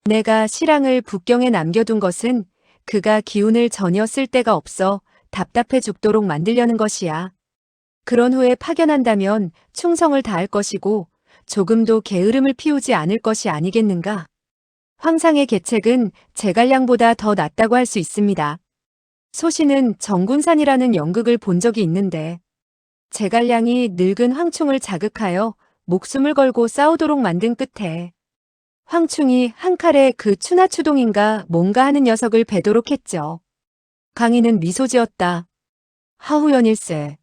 내가 시랑을 북경에 남겨둔 것은 그가 기운을 전혀 쓸 데가 없어 답답해 죽도록 만들려는 것이야. 그런 후에 파견한다면 충성을 다할 것이고 조금도 게으름을 피우지 않을 것이 아니겠는가. 황상의 계책은 제갈량보다 더 낫다고 할 수 있습니다. 소신은 정군산이라는 연극을 본 적이 있는데 제갈량이 늙은 황충을 자극하여 목숨을 걸고 싸우도록 만든 끝에 황충이 한 칼에 그 추나추동인가 뭔가 하는 녀석을 베도록 했죠. 강인은 미소 지었다. 하우연일세.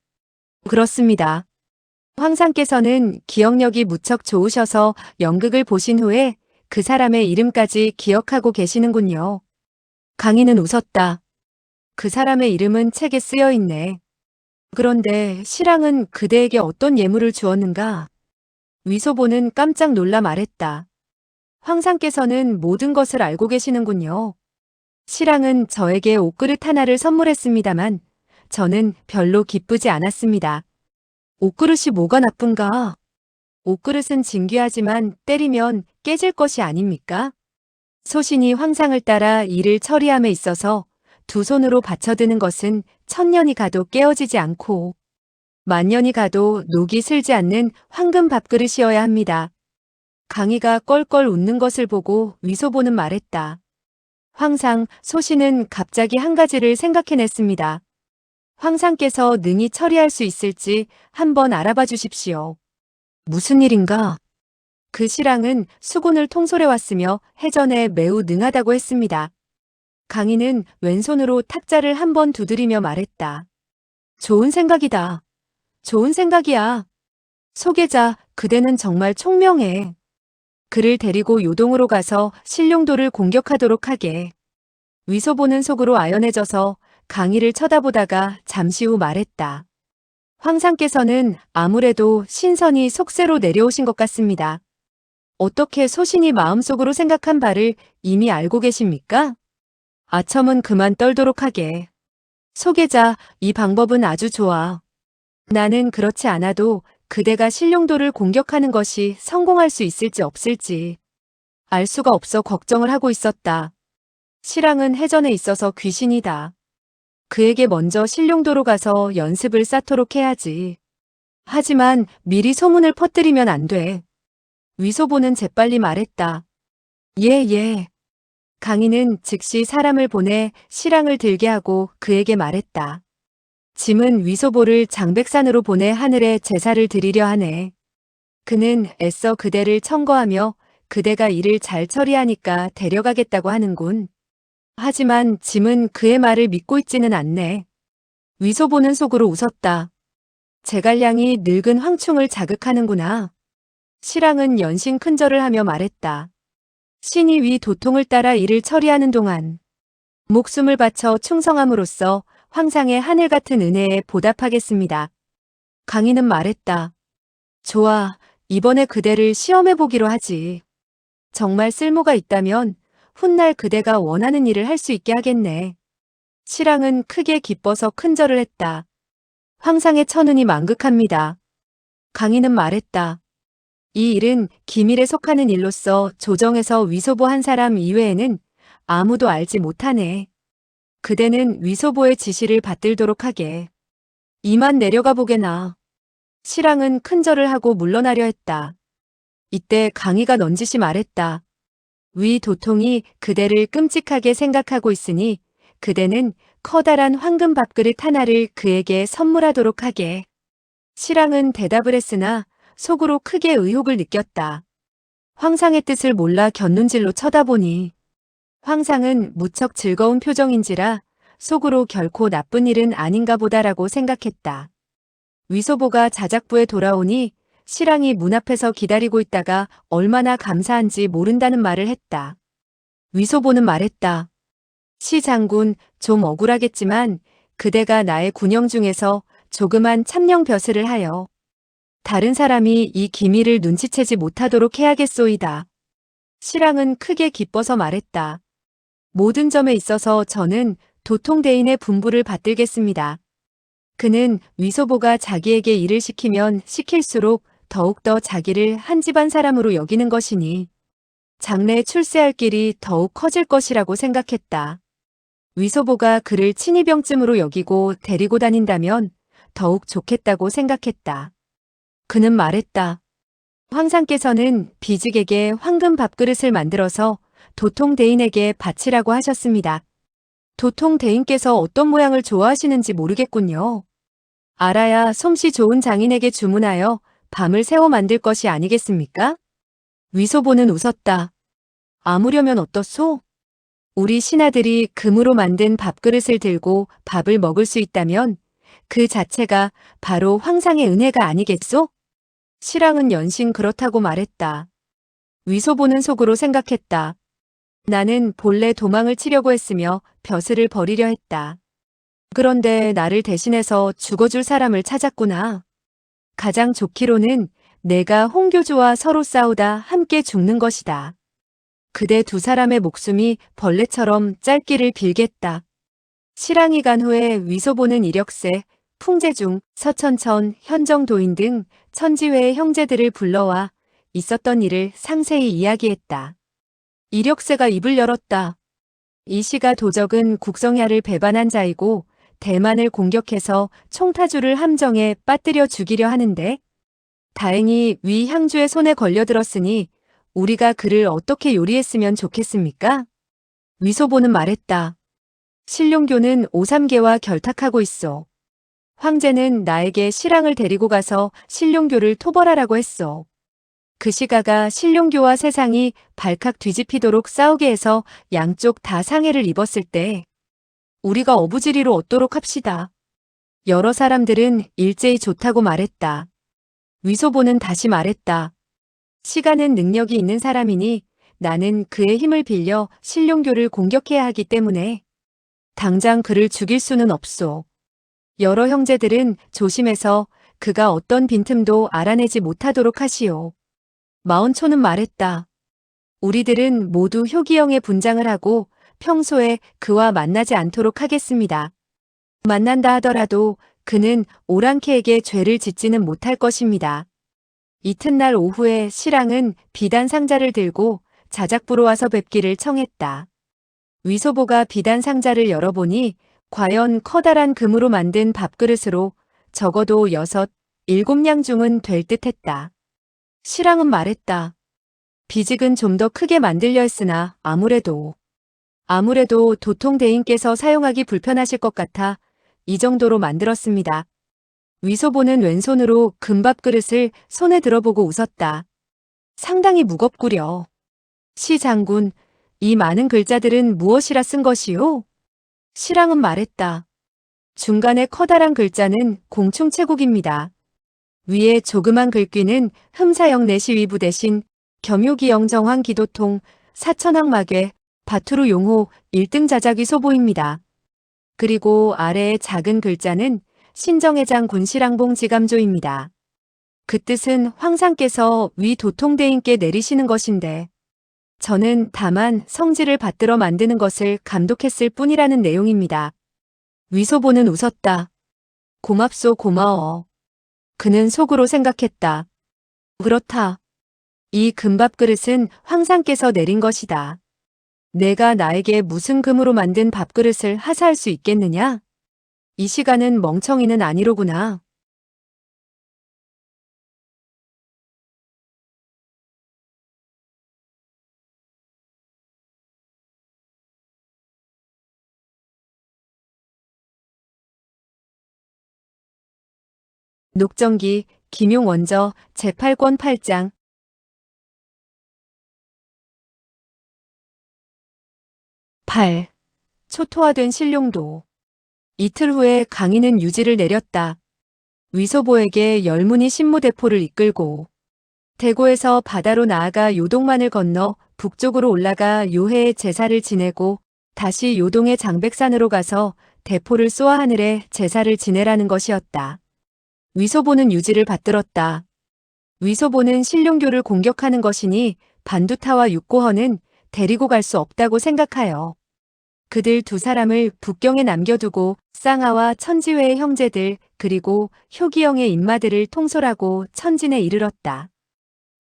그렇습니다. 황상께서는 기억력이 무척 좋으셔서 연극을 보신 후에 그 사람의 이름까지 기억하고 계시는군요. 강인은 웃었다. 그 사람의 이름은 책에 쓰여 있네. 그런데 시랑은 그대에게 어떤 예물을 주었는가? 위소보는 깜짝 놀라 말했다. 황상께서는 모든 것을 알고 계시는군요. 시랑은 저에게 옷그릇 하나를 선물했습니다만 저는 별로 기쁘지 않았습니다. 옷그릇이 뭐가 나쁜가? 옷그릇은 진귀하지만 때리면 깨질 것이 아닙니까? 소신이 황상을 따라 일을 처리함에 있어서 두 손으로 받쳐드는 것은 1000년이 가도 깨어지지 않고 만년이 가도 녹이 슬지 않는 황금 밥그릇이어야 합니다. 강희가 껄껄 웃는 것을 보고 위소보는 말했다. 황상, 소신은 갑자기 한 가지를 생각해냈습니다. 황상께서 능히 처리할 수 있을지 한번 알아봐 주십시오. 무슨 일인가? 그 시랑은 수군을 통솔해왔으며 해전에 매우 능하다고 했습니다. 강희는 왼손으로 탁자를 한번 두드리며 말했다. 좋은 생각이다. 좋은 생각이야. 소계자, 그대는 정말 총명해. 그를 데리고 요동으로 가서 신룡도를 공격하도록 하게. 위소보는 속으로 아연해져서 강희를 쳐다보다가 잠시 후 말했다. 황상께서는 아무래도 신선이 속세로 내려오신 것 같습니다. 어떻게 소신이 마음속으로 생각한 바를 이미 알고 계십니까? 아첨은 그만 떨도록 하게. 소계자, 이 방법은 아주 좋아. 나는 그렇지 않아도 그대가 신룡도를 공격하는 것이 성공할 수 있을지 없을지 알 수가 없어 걱정을 하고 있었다. 실랑은 해전에 있어서 귀신이다. 그에게 먼저 신룡도로 가서 연습을 쌓도록 해야지. 하지만 미리 소문을 퍼뜨리면 안 돼. 위소보는 재빨리 말했다. 예. 강희는 즉시 사람을 보내 실랑을 들게 하고 그에게 말했다. 짐은 위소보를 장백산으로 보내 하늘에 제사를 드리려 하네. 그는 애써 그대를 청거하며 그대가 일을 잘 처리하니까 데려가겠다고 하는군. 하지만 짐은 그의 말을 믿고 있지는 않네. 위소보는 속으로 웃었다. 제갈량이 늙은 황충을 자극하는구나. 실랑은 연신 큰절을 하며 말했다. 신이 위 도통을 따라 일을 처리하는 동안 목숨을 바쳐 충성함으로써 황상의 하늘 같은 은혜에 보답하겠습니다. 강희는 말했다. 좋아, 이번에 그대를 시험해보기로 하지. 정말 쓸모가 있다면 훗날 그대가 원하는 일을 할 수 있게 하겠네. 실랑은 크게 기뻐서 큰절을 했다. 황상의 천운이 만극합니다. 강희는 말했다. 이 일은 기밀에 속하는 일로서 조정에서 위소보 한 사람 이외에는 아무도 알지 못하네. 그대는 위소보의 지시를 받들도록 하게. 이만 내려가 보게나. 실랑은 큰절을 하고 물러나려 했다. 이때 강희가 넌지시 말했다. 위 도통이 그대를 끔찍하게 생각하고 있으니 그대는 커다란 황금 밥그릇 하나를 그에게 선물하도록 하게. 실랑은 대답을 했으나 속으로 크게 의혹을 느꼈다. 황상의 뜻을 몰라 곁눈질로 쳐다보니 황상은 무척 즐거운 표정인지라 속으로 결코 나쁜 일은 아닌가 보다라고 생각했다. 위소보가 자작부에 돌아오니 실랑이 문 앞에서 기다리고 있다가 얼마나 감사한지 모른다는 말을 했다. 위소보는 말했다. 시 장군, 좀 억울하겠지만 그대가 나의 군영 중에서 조그만 참령 벼슬을 하여 다른 사람이 이 기밀을 눈치채지 못하도록 해야겠소이다. 실랑은 크게 기뻐서 말했다. 모든 점에 있어서 저는 도통대인의 분부를 받들겠습니다. 그는 위소보가 자기에게 일을 시키면 시킬수록 더욱더 자기를 한 집안 사람으로 여기는 것이니 장래에 출세할 길이 더욱 커질 것이라고 생각했다. 위소보가 그를 친이병쯤으로 여기고 데리고 다닌다면 더욱 좋겠다고 생각했다. 그는 말했다. 황상께서는 비직에게 황금 밥그릇을 만들어서 도통대인에게 바치라고 하셨습니다. 도통대인께서 어떤 모양을 좋아하시는지 모르겠군요. 알아야 솜씨 좋은 장인에게 주문하여 밤을 새워 만들 것이 아니겠습니까? 위소보는 웃었다. 아무려면 어떻소? 우리 신하들이 금으로 만든 밥그릇을 들고 밥을 먹을 수 있다면 그 자체가 바로 황상의 은혜가 아니겠소? 실랑은 연신 그렇다고 말했다. 위소보는 속으로 생각했다. 나는 본래 도망을 치려고 했으며 벼슬을 버리려 했다. 그런데 나를 대신해서 죽어줄 사람을 찾았구나. 가장 좋기로는 내가 홍교주와 서로 싸우다 함께 죽는 것이다. 그대 두 사람의 목숨이 벌레처럼 짧기를 빌겠다. 실랑이 간 후에 위소보는 이력세, 풍재중, 서천천, 현정도인 등 천지회의 형제들을 불러와 있었던 일을 상세히 이야기했다. 이력세가 입을 열었다. 이시가 도적은 국성야를 배반한 자이고 대만을 공격해서 총타주를 함정에 빠뜨려 죽이려 하는데 다행히 위 향주의 손에 걸려들었으니 우리가 그를 어떻게 요리했으면 좋겠습니까? 위소보는 말했다. 신룡교는 오삼계와 결탁하고 있어. 황제는 나에게 실랑을 데리고 가서 신룡교를 토벌하라고 했어. 그 시가가 신룡교와 세상이 발칵 뒤집히도록 싸우게 해서 양쪽 다 상해를 입었을 때 우리가 어부지리로 얻도록 합시다. 여러 사람들은 일제히 좋다고 말했다. 위소보는 다시 말했다. 시가는 능력이 있는 사람이니 나는 그의 힘을 빌려 신룡교를 공격해야 하기 때문에 당장 그를 죽일 수는 없소. 여러 형제들은 조심해서 그가 어떤 빈틈도 알아내지 못하도록 하시오. 마온초는 말했다. 우리들은 모두 효기형의 분장을 하고 평소에 그와 만나지 않도록 하겠습니다. 만난다 하더라도 그는 오랑캐에게 죄를 짓지는 못할 것입니다. 이튿날 오후에 시랑은 비단 상자를 들고 자작부로 와서 뵙기를 청했다. 위소보가 비단 상자를 열어보니 과연 커다란 금으로 만든 밥그릇으로 적어도 6, 7냥 중은 될 듯했다. 시랑은 말했다. 비직은 좀 더 크게 만들려 했으나 아무래도 도통대인께서 사용하기 불편하실 것 같아 이 정도로 만들었습니다. 위소보는 왼손으로 금밥 그릇을 손에 들어보고 웃었다. 상당히 무겁구려. 시 장군, 이 많은 글자들은 무엇이라 쓴 것이오? 시랑은 말했다. 중간에 커다란 글자는 공충체국입니다. 위에 조그만 글귀는 흠사형 내시위부 대신 겸요기영 정황 기도통 사천왕마괴 바투르 용호 1등 자작위 소보입니다. 그리고 아래에 작은 글자는 신정회장 군시랑봉 지감조입니다. 그 뜻은 황상께서 위 도통대인께 내리시는 것인데 저는 다만 성질을 받들어 만드는 것을 감독했을 뿐이라는 내용입니다. 위소보는 웃었다. 고맙소 고마워. 그는 속으로 생각했다. 그렇다. 이 금밥 그릇은 황상께서 내린 것이다. 내가 나에게 무슨 금으로 만든 밥그릇을 하사할 수 있겠느냐? 이 시간은 멍청이는 아니로구나. 녹정기 김용원저 제8권 8장 8. 초토화된 신룡도. 이틀 후에 강인은 유지를 내렸다. 위소보에게 열문이 신무대포를 이끌고 대고에서 바다로 나아가 요동만을 건너 북쪽으로 올라가 요해의 제사를 지내고 다시 요동의 장백산으로 가서 대포를 쏘아 하늘에 제사를 지내라는 것이었다. 위소보는 유지를 받들었다. 위소보는 신룡교를 공격하는 것이니 반두타와 육고헌은 데리고 갈 수 없다고 생각하여 그들 두 사람을 북경에 남겨두고 쌍하와 천지회의 형제들 그리고 효기영의 인마들을 통솔하고 천진에 이르렀다.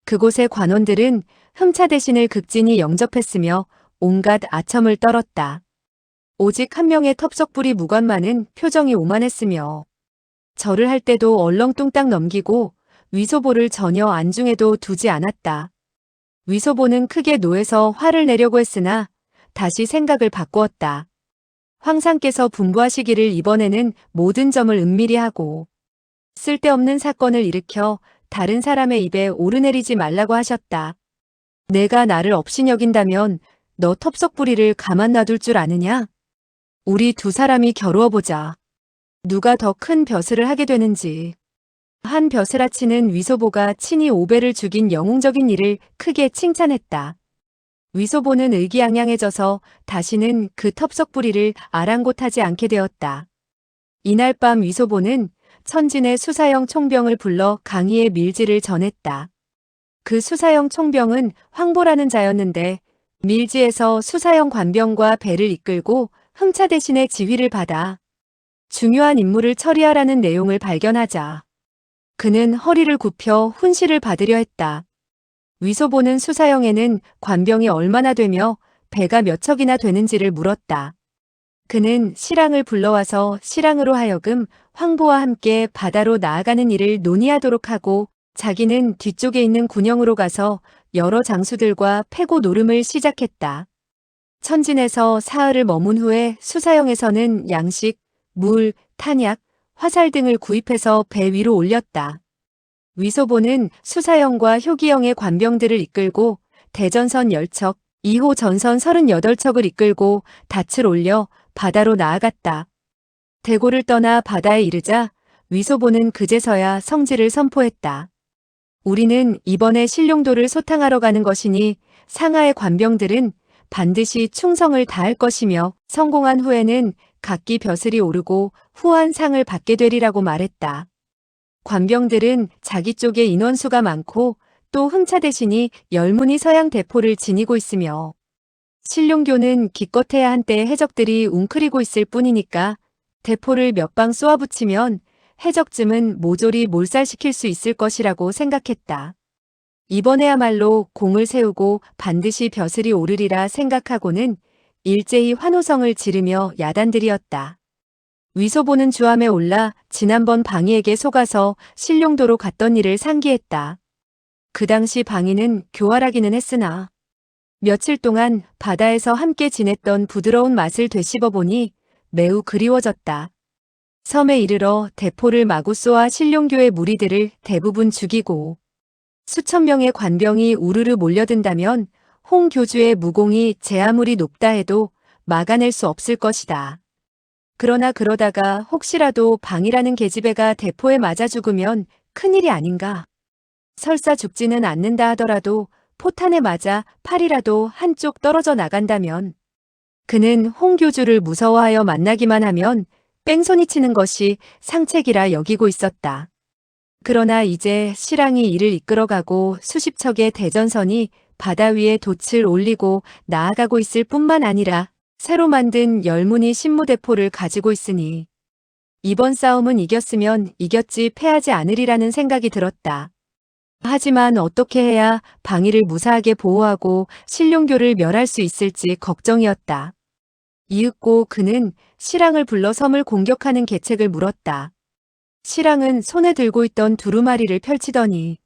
그곳의 관원들은 흠차 대신을 극진히 영접했으며 온갖 아첨을 떨었다. 오직 한 명의 텁석부리 무관만은 표정이 오만했으며 절을 할 때도 얼렁뚱땅 넘기고 위소보를 전혀 안중에도 두지 않았다. 위소보는 크게 노해서 화를 내려고 했으나 다시 생각을 바꾸었다. 황상께서 분부하시기를 이번에는 모든 점을 은밀히 하고 쓸데없는 사건을 일으켜 다른 사람의 입에 오르내리지 말라고 하셨다. 내가 나를 업신여긴다면 너 텁석부리를 가만 놔둘 줄 아느냐? 우리 두 사람이 겨루어보자. 누가 더 큰 벼슬을 하게 되는지. 한 벼슬아치는 위소보가 친히 오배를 죽인 영웅적인 일을 크게 칭찬했다. 위소보는 의기양양해져서 다시는 그 텁석부리를 아랑곳하지 않게 되었다. 이날 밤 위소보는 천진의 수사형 총병을 불러 강희의 밀지를 전했다. 그 수사형 총병은 황보라는 자였는데 밀지에서 수사형 관병과 배를 이끌고 흠차 대신에 지휘를 받아 중요한 임무를 처리하라는 내용을 발견하자 그는 허리를 굽혀 훈시를 받으려 했다. 위소보는 수사형에는 관병이 얼마나 되며 배가 몇 척이나 되는지를 물었다. 그는 시랑을 불러와서 시랑으로 하여금 황보와 함께 바다로 나아가는 일을 논의하도록 하고 자기는 뒤쪽에 있는 군영으로 가서 여러 장수들과 패고 노름을 시작했다. 천진에서 사흘을 머문 후에 수사형에서는 양식, 물, 탄약, 화살 등을 구입해서 배 위로 올렸다. 위소보는 수사형과 효기형의 관병들을 이끌고 대전선 10척, 2호 전선 38척을 이끌고 닻을 올려 바다로 나아갔다. 대고를 떠나 바다에 이르자 위소보는 그제서야 성지를 선포했다. 우리는 이번에 신룡도를 소탕하러 가는 것이니 상하의 관병들은 반드시 충성을 다할 것이며 성공한 후에는 각기 벼슬이 오르고 후한 상을 받게 되리라고 말했다. 관병들은 자기 쪽에 인원수가 많고 또 흥차 대신이 열문이 서양 대포를 지니고 있으며 신룡교는 기껏해야 한때 해적들이 웅크리고 있을 뿐이니까 대포를 몇 방 쏘아붙이면 해적쯤은 모조리 몰살시킬 수 있을 것이라고 생각했다. 이번에야말로 공을 세우고 반드시 벼슬이 오르리라 생각하고는 일제히 환호성을 지르며 야단들이었다. 위소보는 주함에 올라 지난번 방위에게 속아서 신룡도로 갔던 일을 상기했다. 그 당시 방위는 교활하기는 했으나 며칠 동안 바다에서 함께 지냈던 부드러운 맛을 되씹어보니 매우 그리워졌다. 섬에 이르러 대포를 마구 쏘아 신룡교의 무리들을 대부분 죽이고 수천 명의 관병이 우르르 몰려든다면 홍 교주의 무공이 제 아무리 높다 해도 막아낼 수 없을 것이다. 그러나 그러다가 혹시라도 방이라는 계집애가 대포에 맞아 죽으면 큰일이 아닌가. 설사 죽지는 않는다 하더라도 포탄에 맞아 팔이라도 한쪽 떨어져 나간다면 그는 홍 교주를 무서워하여 만나기만 하면 뺑소니 치는 것이 상책이라 여기고 있었다. 그러나 이제 실랑이 이를 이끌어가고 수십 척의 대전선이 바다 위에 돛을 올리고 나아가고 있을 뿐만 아니라 새로 만든 열무늬 신무대포를 가지고 있으니 이번 싸움은 이겼으면 이겼지 패하지 않으리라는 생각이 들었다. 하지만 어떻게 해야 방위를 무사하게 보호하고 신룡교를 멸할 수 있을지 걱정이었다. 이윽고 그는 실랑을 불러 섬을 공격하는 계책을 물었다. 실랑은 손에 들고 있던 두루마리를 펼치더니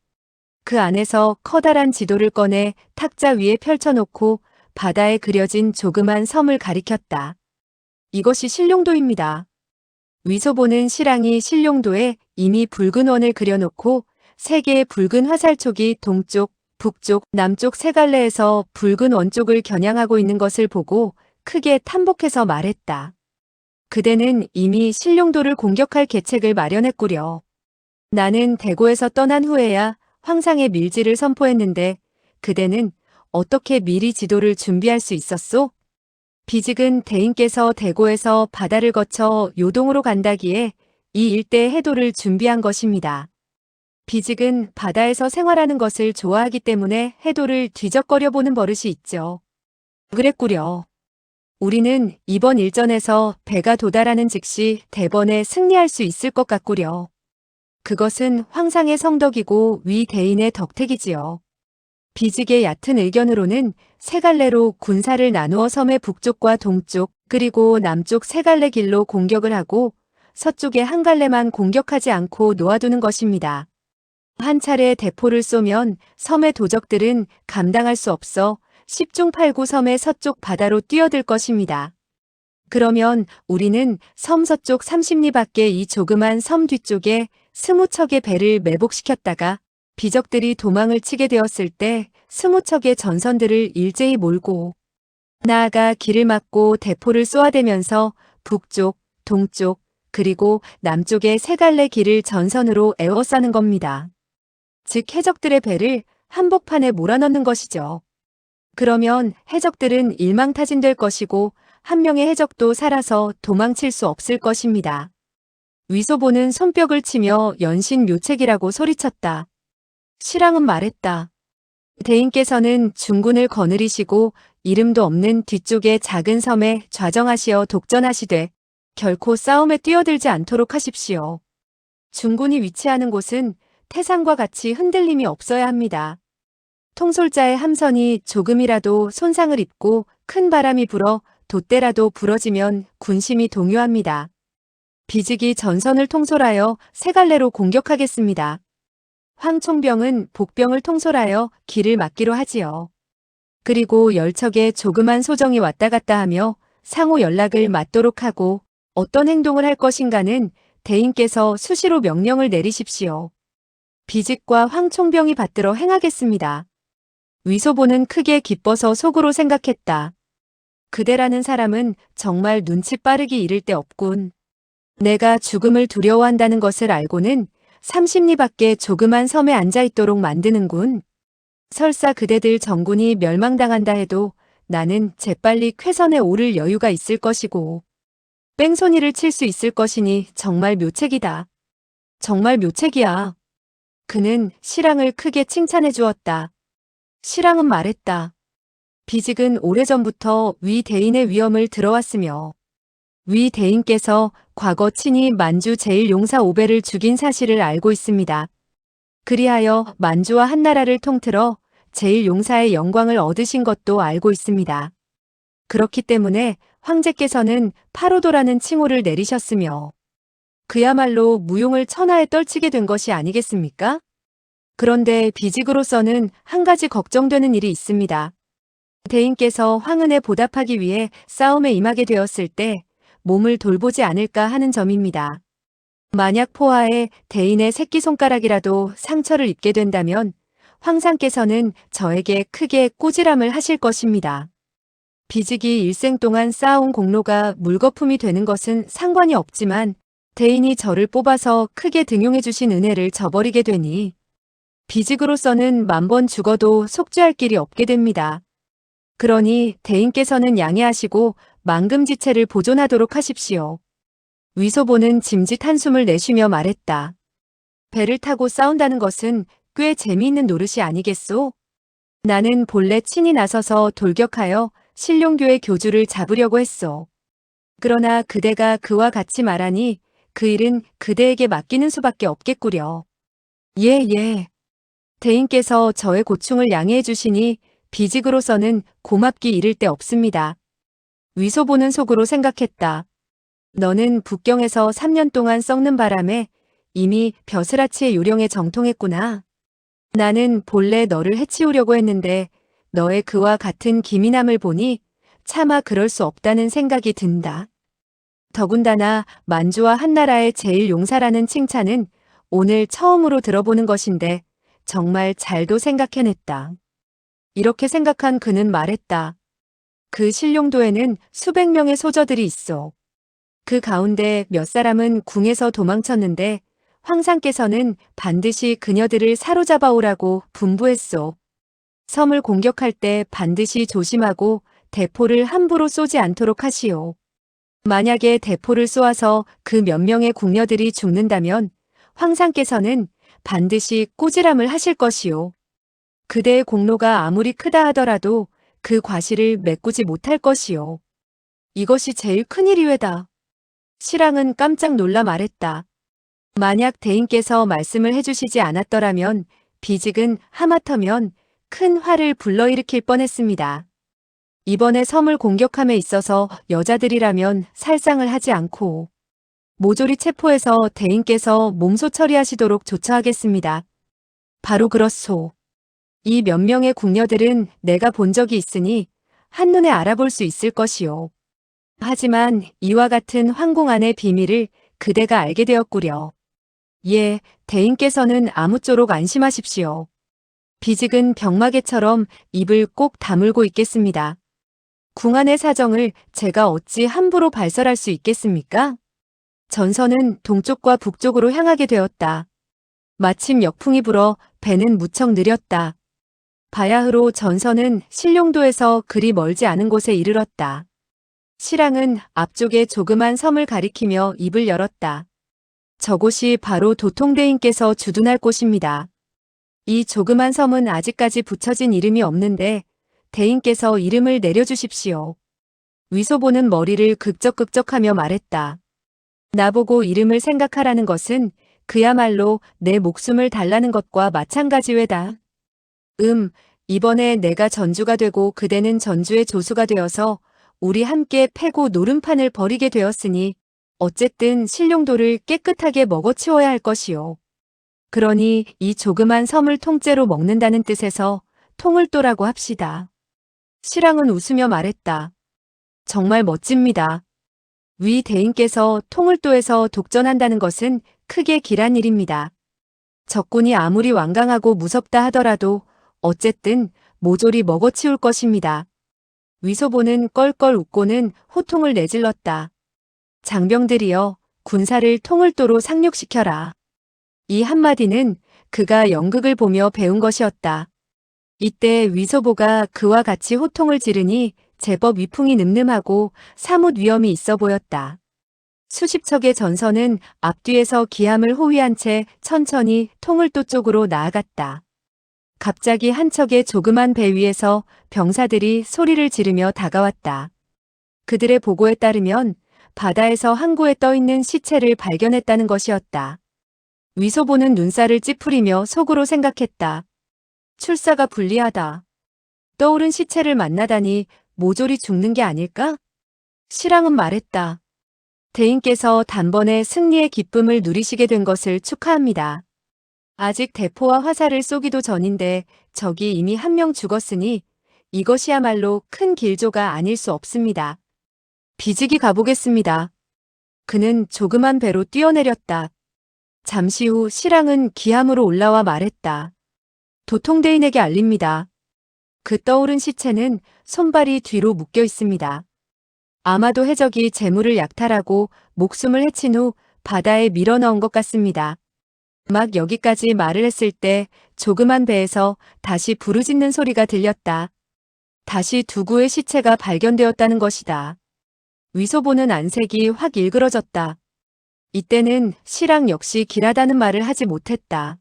그 안에서 커다란 지도를 꺼내 탁자 위에 펼쳐놓고 바다에 그려진 조그만 섬을 가리켰다. 이것이 신룡도입니다. 위소보는 실랑이 신룡도에 이미 붉은 원을 그려놓고 세 개의 붉은 화살촉이 동쪽, 북쪽, 남쪽 세 갈래에서 붉은 원 쪽을 겨냥하고 있는 것을 보고 크게 탐복해서 말했다. 그대는 이미 신룡도를 공격할 계책을 마련했구려. 나는 대고에서 떠난 후에야 황상의 밀지를 선포했는데 그대는 어떻게 미리 지도를 준비할 수 있었소? 비직은 대인께서 대고에서 바다를 거쳐 요동으로 간다기에 이 일대의 해도를 준비한 것입니다. 비직은 바다에서 생활하는 것을 좋아하기 때문에 해도를 뒤적거려 보는 버릇이 있죠. 그랬구려. 우리는 이번 일전에서 배가 도달하는 즉시 대번에 승리할 수 있을 것 같구려. 그것은 황상의 성덕이고 위 대인의 덕택이지요. 비직의 얕은 의견으로는 세 갈래로 군사를 나누어 섬의 북쪽과 동쪽 그리고 남쪽 세 갈래 길로 공격을 하고 서쪽의 한 갈래만 공격하지 않고 놓아두는 것입니다. 한 차례 대포를 쏘면 섬의 도적들은 감당할 수 없어 10중 8구 섬의 서쪽 바다로 뛰어들 것입니다. 그러면 우리는 섬 서쪽 30리 밖의 이 조그만 섬 뒤쪽에 20척의 배를 매복시켰다가 비적들이 도망을 치게 되었을 때 20척의 전선들을 일제히 몰고 나아가 길을 막고 대포를 쏘아대면서 북쪽, 동쪽, 그리고 남쪽의 세 갈래 길을 전선으로 에워싸는 겁니다. 즉 해적들의 배를 한복판에 몰아넣는 것이죠. 그러면 해적들은 일망타진될 것이고 한 명의 해적도 살아서 도망칠 수 없을 것입니다. 위소보는 손뼉을 치며 연신묘책이라고 소리쳤다. 실랑은 말했다. 대인께서는 중군을 거느리시고 이름도 없는 뒤쪽의 작은 섬에 좌정하시어 독전하시되 결코 싸움에 뛰어들지 않도록 하십시오. 중군이 위치하는 곳은 태산과 같이 흔들림이 없어야 합니다. 통솔자의 함선이 조금이라도 손상을 입고 큰 바람이 불어 돛대라도 부러지면 군심이 동요합니다. 비직이 전선을 통솔하여 세 갈래로 공격하겠습니다. 황총병은 복병을 통솔하여 길을 막기로 하지요. 그리고 10척의 조그만 소정이 왔다 갔다 하며 상호 연락을 맞도록 하고 어떤 행동을 할 것인가는 대인께서 수시로 명령을 내리십시오. 비직과 황총병이 받들어 행하겠습니다. 위소보는 크게 기뻐서 속으로 생각했다. 그대라는 사람은 정말 눈치 빠르기 이를 데 없군. 내가 죽음을 두려워한다는 것을 알고는 30리 밖에 조그만 섬에 앉아있도록 만드는군. 설사 그대들 정군이 멸망당한다 해도 나는 재빨리 쾌선에 오를 여유가 있을 것이고 뺑소니를 칠 수 있을 것이니 정말 묘책이다. 정말 묘책이야. 그는 실랑을 크게 칭찬해 주었다. 실랑은 말했다. 비직은 오래전부터 위 대인의 위엄을 들어왔으며 위 대인께서 과거 친히 만주 제1용사 오배를 죽인 사실을 알고 있습니다. 그리하여 만주와 한나라를 통틀어 제1용사의 영광을 얻으신 것도 알고 있습니다. 그렇기 때문에 황제께서는 파로도라는 칭호를 내리셨으며 그야말로 무용을 천하에 떨치게 된 것이 아니겠습니까? 그런데 비직으로서는 한 가지 걱정되는 일이 있습니다. 대인께서 황은에 보답하기 위해 싸움에 임하게 되었을 때 몸을 돌보지 않을까 하는 점입니다. 만약 포화에 대인의 새끼손가락이라도 상처를 입게 된다면 황상께서는 저에게 크게 꼬지람을 하실 것입니다. 비직이 일생 동안 쌓아온 공로가 물거품이 되는 것은 상관이 없지만 대인이 저를 뽑아서 크게 등용해 주신 은혜를 저버리게 되니 비직으로서는 만번 죽어도 속죄할 길이 없게 됩니다. 그러니 대인께서는 양해하시고 만금지체를 보존하도록 하십시오. 위소보는 짐짓 한숨을 내쉬며 말했다. 배를 타고 싸운다는 것은 꽤 재미있는 노릇이 아니겠소? 나는 본래 친히 나서서 돌격하여 신룡교의 교주를 잡으려고 했소. 그러나 그대가 그와 같이 말하니 그 일은 그대에게 맡기는 수밖에 없겠구려. 예. 대인께서 저의 고충을 양해해 주시니 비직으로서는 고맙기 이를 데 없습니다. 위소보는 속으로 생각했다. 너는 북경에서 3년 동안 썩는 바람에 이미 벼슬아치의 요령에 정통했구나. 나는 본래 너를 해치우려고 했는데 너의 그와 같은 기민함을 보니 차마 그럴 수 없다는 생각이 든다. 더군다나 만주와 한나라의 제1용사라는 칭찬은 오늘 처음으로 들어보는 것인데 정말 잘도 생각해냈다. 이렇게 생각한 그는 말했다. 그 신룡도에는 수백 명의 소저들이 있어. 그 가운데 몇 사람은 궁에서 도망쳤는데 황상께서는 반드시 그녀들을 사로잡아 오라고 분부했소. 섬을 공격할 때 반드시 조심하고 대포를 함부로 쏘지 않도록 하시오. 만약에 대포를 쏘아서 그 몇 명의 궁녀들이 죽는다면 황상께서는 반드시 꼬지람을 하실 것이오. 그대의 공로가 아무리 크다 하더라도 그 과실을 메꾸지 못할 것이오. 이것이 제일 큰일이외다. 실랑은 깜짝 놀라 말했다. 만약 대인께서 말씀을 해주시지 않았더라면 비직은 하마터면 큰 화를 불러일으킬 뻔했습니다. 이번에 섬을 공격함에 있어서 여자들이라면 살상을 하지 않고 모조리 체포해서 대인께서 몸소 처리하시도록 조처하겠습니다. 바로 그렇소. 이 몇 명의 궁녀들은 내가 본 적이 있으니 한눈에 알아볼 수 있을 것이오. 하지만 이와 같은 황궁 안의 비밀을 그대가 알게 되었구려. 예, 대인께서는 아무쪼록 안심하십시오. 비직은 병마개처럼 입을 꼭 다물고 있겠습니다. 궁 안의 사정을 제가 어찌 함부로 발설할 수 있겠습니까? 전선은 동쪽과 북쪽으로 향하게 되었다. 마침 역풍이 불어 배는 무척 느렸다. 바야흐로 전선은 신룡도에서 그리 멀지 않은 곳에 이르렀다. 실랑은 앞쪽에 조그만 섬을 가리키며 입을 열었다. 저곳이 바로 도통대인께서 주둔할 곳입니다. 이 조그만 섬은 아직까지 붙여진 이름이 없는데 대인께서 이름을 내려주십시오. 위소보는 머리를 극적극적하며 말했다. 나보고 이름을 생각하라는 것은 그야말로 내 목숨을 달라는 것과 마찬가지외다. 이번에 내가 전주가 되고 그대는 전주의 조수가 되어서 우리 함께 패고 노름판을 벌이게 되었으니 어쨌든 신룡도를 깨끗하게 먹어치워야 할 것이오. 그러니 이 조그만 섬을 통째로 먹는다는 뜻에서 통을도라고 합시다. 실랑은 웃으며 말했다. 정말 멋집니다. 위 대인께서 통을도에서 독전한다는 것은 크게 길한 일입니다. 적군이 아무리 완강하고 무섭다 하더라도 어쨌든 모조리 먹어치울 것입니다. 위소보는 껄껄 웃고는 호통을 내질렀다. 장병들이여, 군사를 통을도로 상륙시켜라. 이 한마디는 그가 연극을 보며 배운 것이었다. 이때 위소보가 그와 같이 호통을 지르니 제법 위풍이 늠름하고 사뭇 위험이 있어 보였다. 수십 척의 전선은 앞뒤에서 기함을 호위한 채 천천히 통을도 쪽으로 나아갔다. 갑자기 한 척의 조그만 배 위에서 병사들이 소리를 지르며 다가왔다. 그들의 보고에 따르면 바다에서 항구에 떠있는 시체를 발견했다는 것이었다. 위소보는 눈살을 찌푸리며 속으로 생각했다. 출사가 불리하다. 떠오른 시체를 만나다니 모조리 죽는 게 아닐까? 신랑은 말했다. 대인께서 단번에 승리의 기쁨을 누리시게 된 것을 축하합니다. 아직 대포와 화살을 쏘기도 전인데 적이 이미 한 명 죽었으니 이것이야말로 큰 길조가 아닐 수 없습니다. 비지기 가보겠습니다. 그는 조그만 배로 뛰어내렸다. 잠시 후 실랑은 기함으로 올라와 말했다. 도통대인에게 알립니다. 그 떠오른 시체는 손발이 뒤로 묶여 있습니다. 아마도 해적이 재물을 약탈하고 목숨을 해친 후 바다에 밀어넣은 것 같습니다. 막 여기까지 말을 했을 때 조그만 배에서 다시 부르짖는 소리가 들렸다. 다시 두 구의 시체가 발견되었다는 것이다. 위소보는 안색이 확 일그러졌다. 이때는 실랑 역시 길하다는 말을 하지 못했다.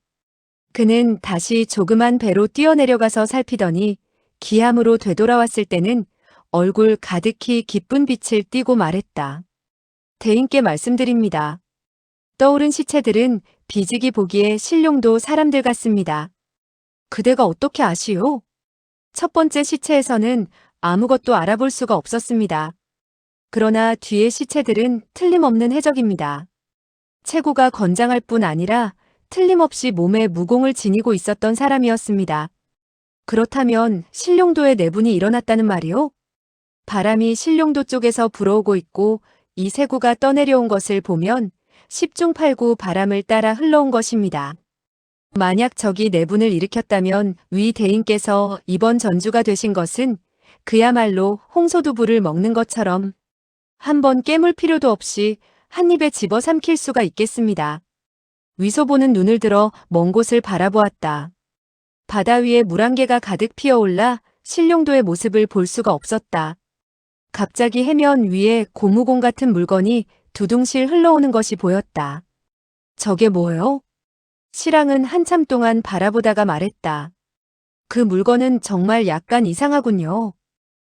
그는 다시 조그만 배로 뛰어내려가서 살피더니 기함으로 되돌아왔을 때는 얼굴 가득히 기쁜 빛을 띠고 말했다. 대인께 말씀드립니다. 떠오른 시체들은 비지기 보기에 신룡도 사람들 같습니다. 그대가 어떻게 아시오? 첫 번째 시체에서는 아무것도 알아볼 수가 없었습니다. 그러나 뒤의 시체들은 틀림없는 해적입니다. 체구가 건장할 뿐 아니라 틀림없이 몸에 무공을 지니고 있었던 사람이었습니다. 그렇다면 신룡도의 내분이 일어났다는 말이오? 바람이 신룡도 쪽에서 불어오고 있고 이 세구가 떠내려온 것을 보면 10중 8구 바람을 따라 흘러온 것입니다. 만약 적이 내분을 일으켰다면 위 대인께서 이번 전주가 되신 것은 그야말로 홍소두부를 먹는 것처럼 한번 깨물 필요도 없이 한 입에 집어삼킬 수가 있겠습니다. 위소보는 눈을 들어 먼 곳을 바라보았다. 바다 위에 물안개가 가득 피어올라 신룡도의 모습을 볼 수가 없었다. 갑자기 해면 위에 고무공 같은 물건이 두둥실 흘러오는 것이 보였다. 저게 뭐예요? 실랑은 한참 동안 바라보다가 말했다. 그 물건은 정말 약간 이상하군요.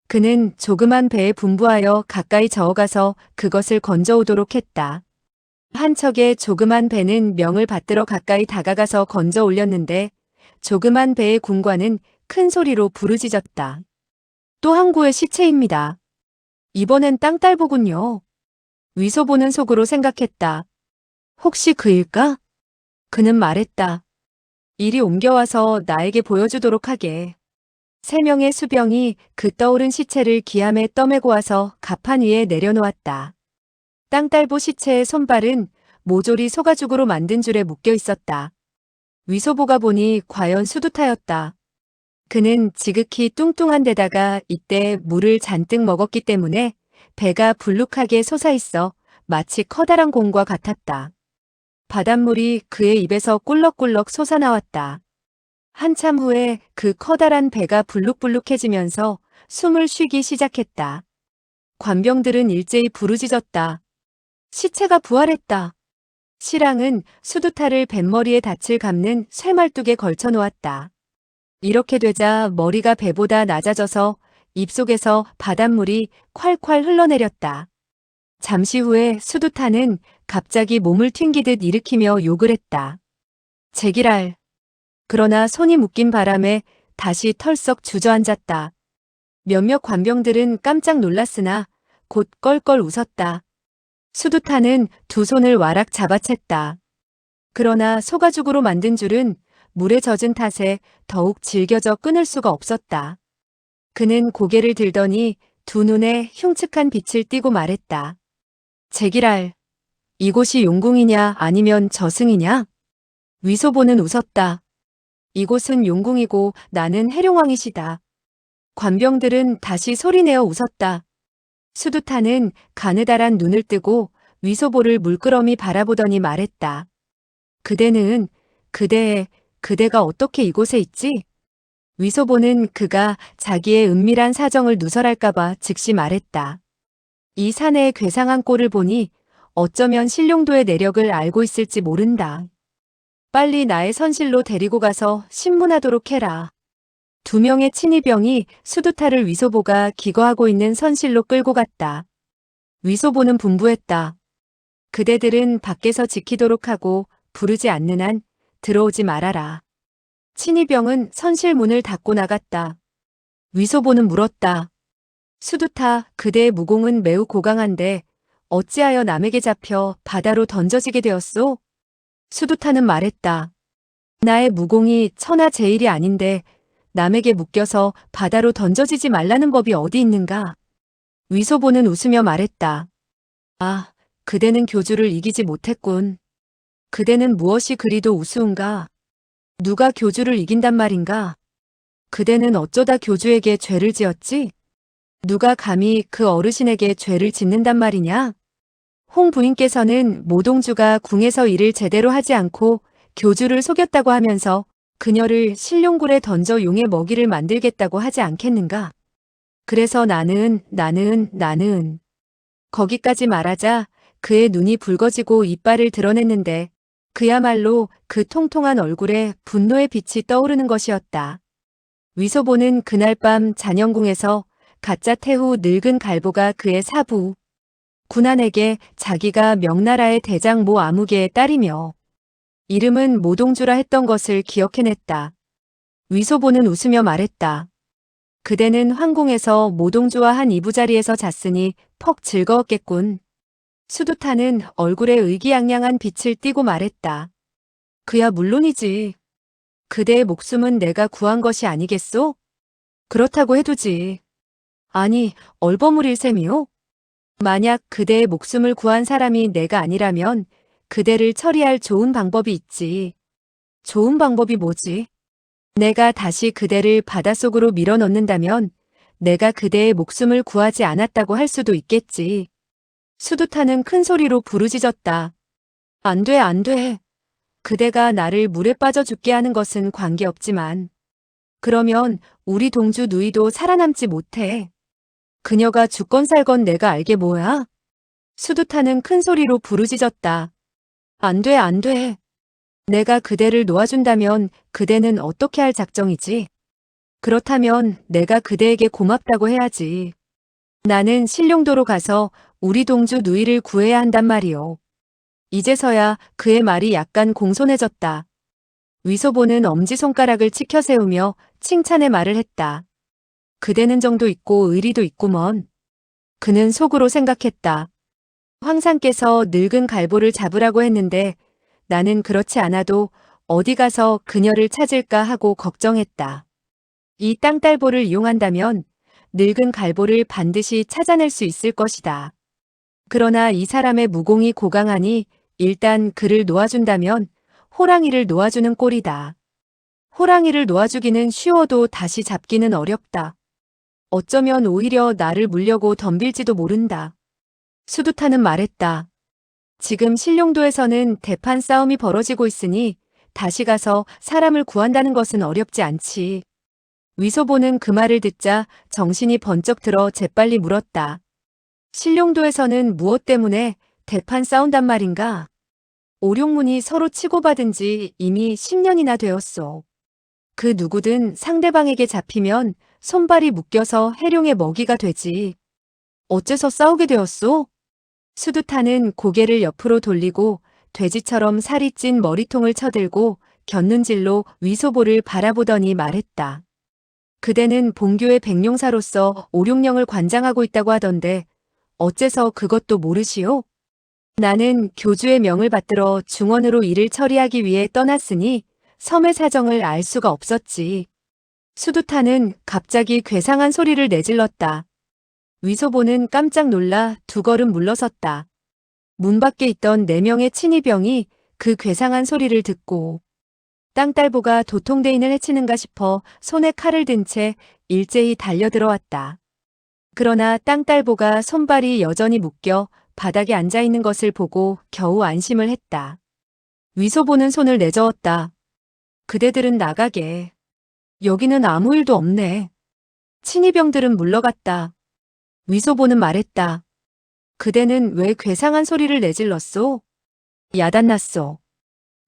그는 조그만 배에 분부하여 가까이 저어가서 그것을 건져오도록 했다. 한 척의 조그만 배는 명을 받들어 가까이 다가가서 건져 올렸는데 조그만 배의 군관은 큰 소리로 부르짖었다. 또 한 구의 시체입니다. 이번엔 땅딸보군요. 위소보는 속으로 생각했다. 혹시 그일까? 그는 말했다. 이리 옮겨와서 나에게 보여주도록 하게. 3명의 수병이 그 떠오른 시체를 기함에 떠매고 와서 갑판 위에 내려놓았다. 땅딸보 시체의 손발은 모조리 소가죽으로 만든 줄에 묶여 있었다. 위소보가 보니 과연 수두타였다. 그는 지극히 뚱뚱한 데다가 이때 물을 잔뜩 먹었기 때문에 배가 불룩하게 솟아있어 마치 커다란 공과 같았다. 바닷물이 그의 입에서 꿀럭꿀럭 솟아나왔다. 한참 후에 그 커다란 배가 불룩불룩해지면서 숨을 쉬기 시작했다. 관병들은 일제히 부르짖었다. 시체가 부활했다. 실랑은 수두타를 뱃머리에 닻을 감는 쇠말뚝에 걸쳐 놓았다. 이렇게 되자 머리가 배보다 낮아져서 입속에서 바닷물이 콸콸 흘러내렸다. 잠시 후에 수두타는 갑자기 몸을 튕기듯 일으키며 욕을 했다. 제기랄. 그러나 손이 묶인 바람에 다시 털썩 주저앉았다. 몇몇 관병들은 깜짝 놀랐으나 곧 껄껄 웃었다. 수두타는 두 손을 와락 잡아챘다. 그러나 소가죽으로 만든 줄은 물에 젖은 탓에 더욱 질겨져 끊을 수가 없었다. 그는 고개를 들더니 두 눈에 흉측한 빛을 띠고 말했다. 제기랄, 이곳이 용궁이냐 아니면 저승이냐? 위소보는 웃었다. 이곳은 용궁이고 나는 해룡왕이시다. 관병들은 다시 소리내어 웃었다. 수두타는 가느다란 눈을 뜨고 위소보를 물끄러미 바라보더니 말했다. 그대가 어떻게 이곳에 있지? 위소보는 그가 자기의 은밀한 사정을 누설할까봐 즉시 말했다. 이 사내의 괴상한 꼴을 보니 어쩌면 신룡도의 내력을 알고 있을지 모른다. 빨리 나의 선실로 데리고 가서 신문하도록 해라. 2명의 친위병이 수두타를 위소보가 기거하고 있는 선실로 끌고 갔다. 위소보는 분부했다. 그대들은 밖에서 지키도록 하고 부르지 않는 한 들어오지 말아라. 친위병은 선실 문을 닫고 나갔다. 위소보는 물었다. 수두타, 그대의 무공은 매우 고강한데 어찌하여 남에게 잡혀 바다로 던져지게 되었소? 수두타는 말했다. 나의 무공이 천하제일이 아닌데 남에게 묶여서 바다로 던져지지 말라는 법이 어디 있는가? 위소보는 웃으며 말했다. 아, 그대는 교주를 이기지 못했군. 그대는 무엇이 그리도 우스운가? 누가 교주를 이긴단 말인가? 그대는 어쩌다 교주에게 죄를 지었지? 누가 감히 그 어르신에게 죄를 짓는단 말이냐? 홍 부인께서는 모동주가 궁에서 일을 제대로 하지 않고 교주를 속였다고 하면서 그녀를 신룡굴에 던져 용의 먹이를 만들겠다고 하지 않겠는가? 그래서 나는 거기까지 말하자 그의 눈이 붉어지고 이빨을 드러냈는데 그야말로 그 통통한 얼굴에 분노의 빛이 떠오르는 것이었다. 위소보는 그날 밤 잔영궁에서 가짜 태후 늙은 갈보가 그의 사부 군안에게 자기가 명나라의 대장 모 아무개의 딸이며 이름은 모동주라 했던 것을 기억해냈다. 위소보는 웃으며 말했다. 그대는 황궁에서 모동주와 한 이부자리에서 잤으니 퍽 즐거웠겠군. 수두타는 얼굴에 의기양양한 빛을 띠고 말했다. 그야 물론이지. 그대의 목숨은 내가 구한 것이 아니겠소? 그렇다고 해두지. 아니, 얼버무릴 셈이요? 만약 그대의 목숨을 구한 사람이 내가 아니라면 그대를 처리할 좋은 방법이 있지. 좋은 방법이 뭐지? 내가 다시 그대를 바닷속으로 밀어넣는다면 내가 그대의 목숨을 구하지 않았다고 할 수도 있겠지. 수두타는 큰 소리로 부르짖었다. 안 돼, 안 돼. 그대가 나를 물에 빠져 죽게 하는 것은 관계없지만 그러면 우리 동주 누이도 살아남지 못해. 그녀가 죽건 살건 내가 알게 뭐야? 수두타는 큰 소리로 부르짖었다. 안 돼, 안 돼. 내가 그대를 놓아준다면 그대는 어떻게 할 작정이지? 그렇다면 내가 그대에게 고맙다고 해야지. 나는 신룡도로 가서 우리 동주 누이를 구해야 한단 말이오. 이제서야 그의 말이 약간 공손해졌다. 위소보는 엄지손가락을 치켜 세우며 칭찬의 말을 했다. 그대는 정도 있고 의리도 있구먼. 그는 속으로 생각했다. 황상께서 늙은 갈보를 잡으라고 했는데 나는 그렇지 않아도 어디 가서 그녀를 찾을까 하고 걱정했다. 이 땅딸보를 이용한다면 늙은 갈보를 반드시 찾아낼 수 있을 것이다. 그러나 이 사람의 무공이 고강하니 일단 그를 놓아준다면 호랑이를 놓아주는 꼴이다. 호랑이를 놓아주기는 쉬워도 다시 잡기는 어렵다. 어쩌면 오히려 나를 물려고 덤빌지도 모른다. 수두타는 말했다. 지금 신룡도에서는 대판 싸움이 벌어지고 있으니 다시 가서 사람을 구한다는 것은 어렵지 않지. 위소보는 그 말을 듣자 정신이 번쩍 들어 재빨리 물었다. 신룡도에서는 무엇 때문에 대판 싸운단 말인가? 오룡문이 서로 치고받은 지 이미 10년이나 되었소. 그 누구든 상대방에게 잡히면 손발이 묶여서 해룡의 먹이가 되지. 어째서 싸우게 되었소? 수두타는 고개를 옆으로 돌리고 돼지처럼 살이 찐 머리통을 쳐들고 곁눈질로 위소보를 바라보더니 말했다. 그대는 본교의 백룡사로서 오룡령을 관장하고 있다고 하던데 어째서 그것도 모르시오? 나는 교주의 명을 받들어 중원으로 일을 처리하기 위해 떠났으니 섬의 사정을 알 수가 없었지. 수두타는 갑자기 괴상한 소리를 내질렀다. 위소보는 깜짝 놀라 2걸음 물러섰다. 문 밖에 있던 4명의 친위병이 그 괴상한 소리를 듣고 땅딸보가 도통대인을 해치는가 싶어 손에 칼을 든 채 일제히 달려들어왔다. 그러나 땅딸보가 손발이 여전히 묶여 바닥에 앉아있는 것을 보고 겨우 안심을 했다. 위소보는 손을 내저었다. 그대들은 나가게. 여기는 아무 일도 없네. 친위병들은 물러갔다. 위소보는 말했다. 그대는 왜 괴상한 소리를 내질렀소? 야단났소.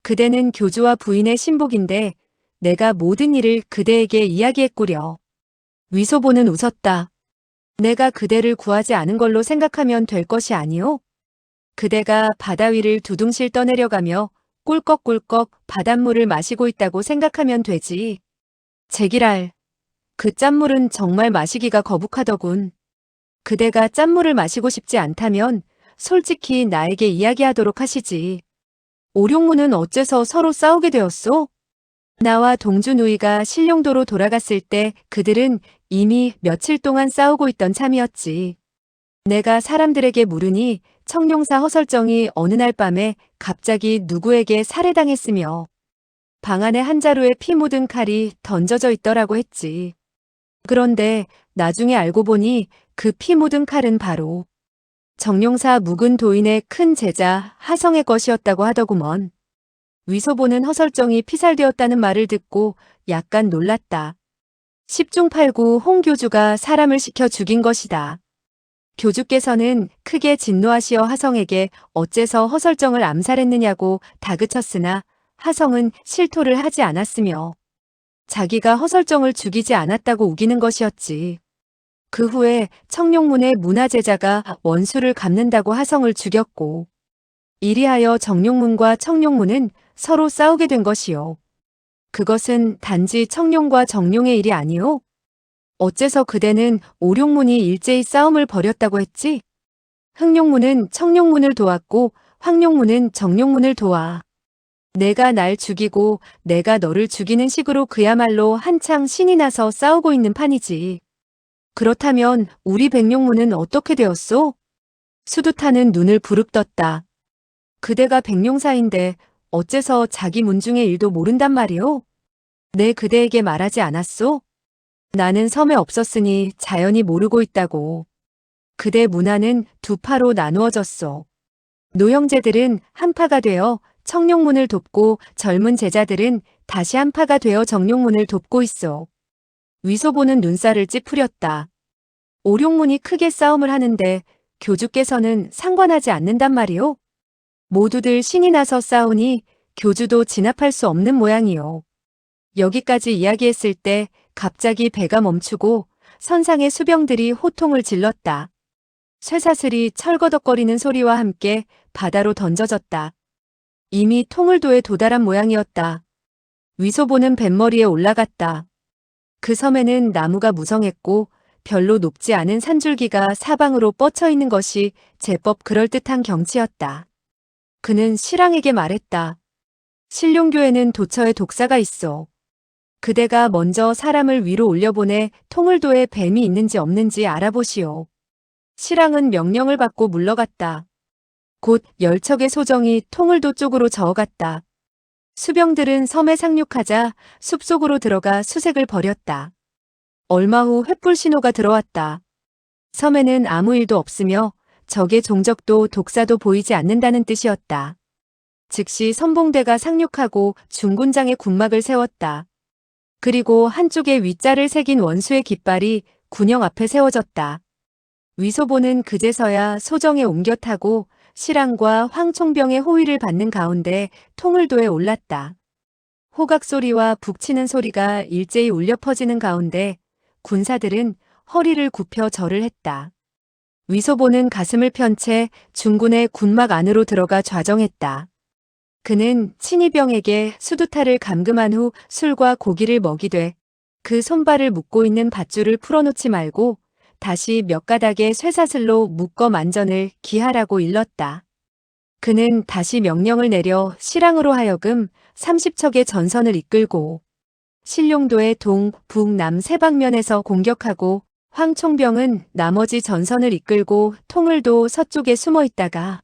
그대는 교주와 부인의 신복인데 내가 모든 일을 그대에게 이야기했구려. 위소보는 웃었다. 내가 그대를 구하지 않은 걸로 생각하면 될 것이 아니오? 그대가 바다 위를 두둥실 떠내려가며 꿀꺽꿀꺽 바닷물을 마시고 있다고 생각하면 되지. 제기랄, 그 짠물은 정말 마시기가 거북하더군. 그대가 짠물을 마시고 싶지 않다면 솔직히 나에게 이야기하도록 하시지. 오룡무는 어째서 서로 싸우게 되었소? 나와 동주 누이가 신룡도로 돌아갔을 때 그들은 이미 며칠 동안 싸우고 있던 참이었지. 내가 사람들에게 물으니 청룡사 허설정이 어느 날 밤에 갑자기 누구에게 살해당했으며 방 안에 한 자루에 피 묻은 칼이 던져져 있더라고 했지. 그런데 나중에 알고 보니 그 피 묻은 칼은 바로 정룡사 묵은 도인의 큰 제자 하성의 것이었다고 하더구먼. 위소보는 허설정이 피살되었다는 말을 듣고 약간 놀랐다. 10중 8구 홍 교주가 사람을 시켜 죽인 것이다. 교주께서는 크게 진노하시어 하성에게 어째서 허설정을 암살했느냐고 다그쳤으나 하성은 실토를 하지 않았으며 자기가 허설정을 죽이지 않았다고 우기는 것이었지. 그 후에 청룡문의 문화제자가 원수를 갚는다고 하성을 죽였고 이리하여 정룡문과 청룡문은 서로 싸우게 된 것이요. 그것은 단지 청룡과 정룡의 일이 아니오? 어째서 그대는 오룡문이 일제히 싸움을 벌였다고 했지? 흑룡문은 청룡문을 도왔고 황룡문은 정룡문을 도와. 내가 날 죽이고 내가 너를 죽이는 식으로 그야말로 한창 신이 나서 싸우고 있는 판이지. 그렇다면 우리 백룡문은 어떻게 되었소? 수두타는 눈을 부릅떴다. 그대가 백룡사인데 어째서 자기 문중의 일도 모른단 말이오? 내 그대에게 말하지 않았소? 나는 섬에 없었으니 자연히 모르고 있다고. 그대 문화는 두 파로 나누어졌소. 노형제들은 한 파가 되어 청룡문을 돕고 젊은 제자들은 다시 한 파가 되어 정룡문을 돕고 있어. 위소보는 눈살을 찌푸렸다. 오룡문이 크게 싸움을 하는데 교주께서는 상관하지 않는단 말이오? 모두들 신이 나서 싸우니 교주도 진압할 수 없는 모양이요. 여기까지 이야기했을 때 갑자기 배가 멈추고 선상의 수병들이 호통을 질렀다. 쇠사슬이 철거덕거리는 소리와 함께 바다로 던져졌다. 이미 통을도에 도달한 모양이었다. 위소보는 뱃머리에 올라갔다. 그 섬에는 나무가 무성했고 별로 높지 않은 산줄기가 사방으로 뻗쳐 있는 것이 제법 그럴듯한 경치였다. 그는 실랑에게 말했다. 신룡교에는 도처에 독사가 있어. 그대가 먼저 사람을 위로 올려보내 통을도에 뱀이 있는지 없는지 알아보시오. 실랑은 명령을 받고 물러갔다. 곧 10척의 소정이 통을도 쪽으로 저어갔다. 수병들은 섬에 상륙하자 숲속으로 들어가 수색을 벌였다. 얼마 후 횃불 신호가 들어왔다. 섬에는 아무 일도 없으며 적의 종적도 독사도 보이지 않는다는 뜻이었다. 즉시 선봉대가 상륙하고 중군장의 군막을 세웠다. 그리고 한쪽에 위자를 새긴 원수의 깃발이 군영 앞에 세워졌다. 위소보는 그제서야 소정에 옮겨 타고 실랑과 황총병의 호위를 받는 가운데 통을도에 올랐다. 호각 소리와 북치는 소리가 일제히 울려 퍼지는 가운데 군사들은 허리를 굽혀 절을 했다. 위소보는 가슴을 편 채 중군의 군막 안으로 들어가 좌정했다. 그는 친위병에게 수두타를 감금한 후 술과 고기를 먹이되 그 손발을 묶고 있는 밧줄을 풀어놓지 말고 다시 몇 가닥의 쇠사슬로 묶어 만전을 기하라고 일렀다. 그는 다시 명령을 내려 실랑으로 하여금 30척의 전선을 이끌고 신룡도의 동, 북, 남 세 방면에서 공격하고 황총병은 나머지 전선을 이끌고 통을도 서쪽에 숨어 있다가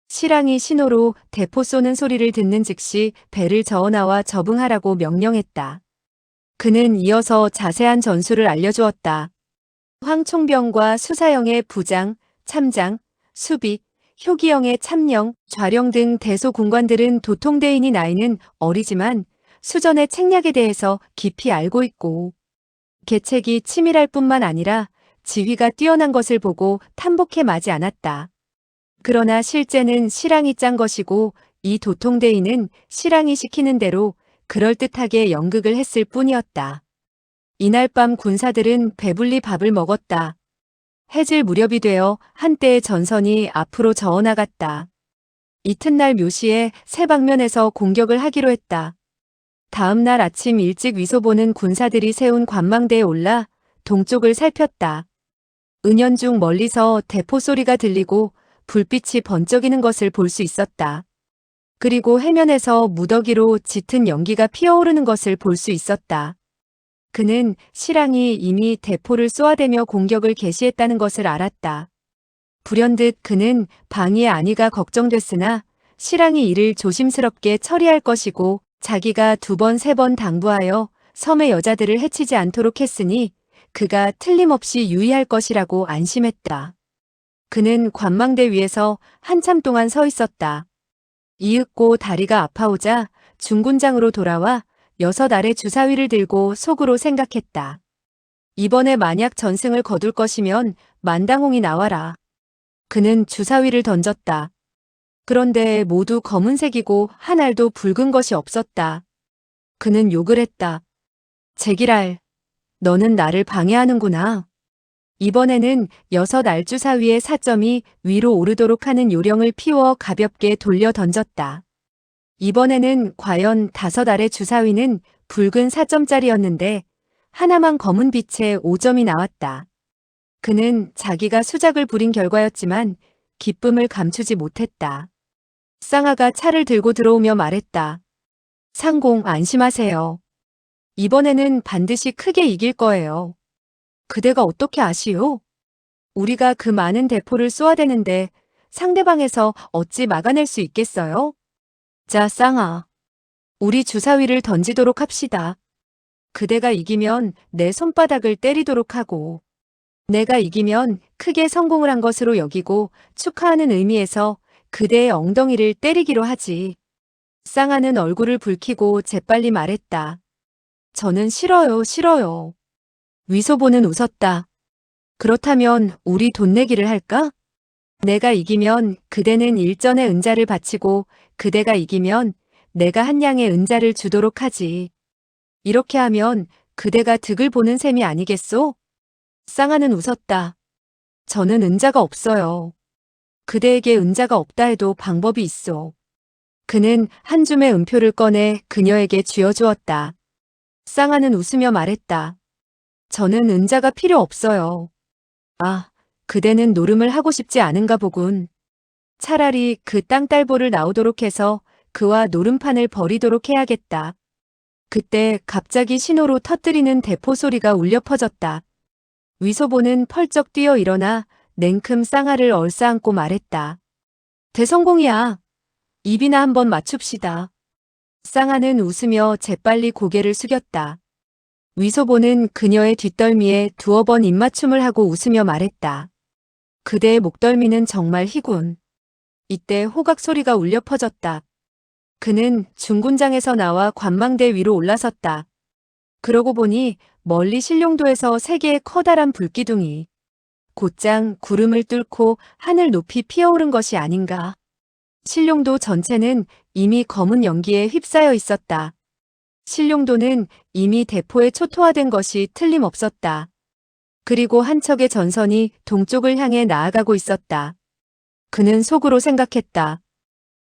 실랑이 신호로 대포 쏘는 소리를 듣는 즉시 배를 저어나와 접응하라고 명령했다. 그는 이어서 자세한 전술을 알려주었다. 황총병과 수사영의 부장, 참장, 수비, 효기영의 참령, 좌령 등 대소군관들은 도통대인이 나이는 어리지만 수전의 책략에 대해서 깊이 알고 있고 계책이 치밀할 뿐만 아니라 지휘가 뛰어난 것을 보고 탐복해 마지 않았다. 그러나 실제는 실랑이 짠 것이고 이 도통대인은 실랑이 시키는 대로 그럴듯하게 연극을 했을 뿐이었다. 이날 밤 군사들은 배불리 밥을 먹었다. 해질 무렵이 되어 한때의 전선이 앞으로 저어나갔다. 이튿날 묘시에 세 방면에서 공격을 하기로 했다. 다음 날 아침 일찍 위소보는 군사들이 세운 관망대에 올라 동쪽을 살폈다. 은연중 멀리서 대포 소리가 들리고 불빛이 번쩍이는 것을 볼 수 있었다. 그리고 해면에서 무더기로 짙은 연기가 피어오르는 것을 볼 수 있었다. 그는 실랑이 이미 대포를 쏘아대며 공격을 개시했다는 것을 알았다. 불현듯 그는 방위의 안위가 걱정됐으나 실랑이 이를 조심스럽게 처리할 것이고 자기가 2번, 3번 당부하여 섬의 여자들을 해치지 않도록 했으니 그가 틀림없이 유의할 것이라고 안심했다. 그는 관망대 위에서 한참 동안 서 있었다. 이윽고 다리가 아파오자 중군장으로 돌아와 6알의 주사위를 들고 속으로 생각했다. 이번에 만약 전승을 거둘 것이면 만당홍이 나와라. 그는 주사위를 던졌다. 그런데 모두 검은색이고 한 알도 붉은 것이 없었다. 그는 욕을 했다. 제기랄, 너는 나를 방해하는구나. 이번에는 6알 주사위의 사점이 위로 오르도록 하는 요령을 피워 가볍게 돌려 던졌다. 이번에는 과연 5알의 주사위는 붉은 4점짜리였는데 하나만 검은 빛의 5점이 나왔다. 그는 자기가 수작을 부린 결과였지만 기쁨을 감추지 못했다. 쌍아가 차를 들고 들어오며 말했다. 상공 안심하세요. 이번에는 반드시 크게 이길 거예요. 그대가 어떻게 아시오? 우리가 그 많은 대포를 쏘아대는데 상대방에서 어찌 막아낼 수 있겠어요? 자, 쌍아. 우리 주사위를 던지도록 합시다. 그대가 이기면 내 손바닥을 때리도록 하고 내가 이기면 크게 성공을 한 것으로 여기고 축하하는 의미에서 그대의 엉덩이를 때리기로 하지. 쌍아는 얼굴을 붉히고 재빨리 말했다. 저는 싫어요, 싫어요. 위소보는 웃었다. 그렇다면 우리 돈 내기를 할까? 내가 이기면 그대는 일전의 은자를 바치고 그대가 이기면 내가 한 양의 은자를 주도록 하지. 이렇게 하면 그대가 득을 보는 셈이 아니겠소? 쌍아는 웃었다. 저는 은자가 없어요. 그대에게 은자가 없다 해도 방법이 있어. 그는 한 줌의 은표를 꺼내 그녀에게 쥐어주었다. 쌍아는 웃으며 말했다. 저는 은자가 필요 없어요. 아, 그대는 노름을 하고 싶지 않은가 보군. 차라리 그 땅딸보를 나오도록 해서 그와 노름판을 벌이도록 해야겠다. 그때 갑자기 신호로 터뜨리는 대포 소리가 울려 퍼졌다. 위소보는 펄쩍 뛰어 일어나 냉큼 쌍아를 얼싸안고 말했다. 대성공이야. 입이나 한번 맞춥시다. 쌍아는 웃으며 재빨리 고개를 숙였다. 위소보는 그녀의 뒷덜미에 2번 입맞춤을 하고 웃으며 말했다. 그대의 목덜미는 정말 희군. 이때 호각 소리가 울려 퍼졌다. 그는 중군장에서 나와 관망대 위로 올라섰다. 그러고 보니 멀리 신룡도에서 3개의 커다란 불기둥이 곧장 구름을 뚫고 하늘 높이 피어오른 것이 아닌가. 신룡도 전체는 이미 검은 연기에 휩싸여 있었다. 신룡도는 이미 대포에 초토화된 것이 틀림없었다. 그리고 한 척의 전선이 동쪽을 향해 나아가고 있었다. 그는 속으로 생각했다.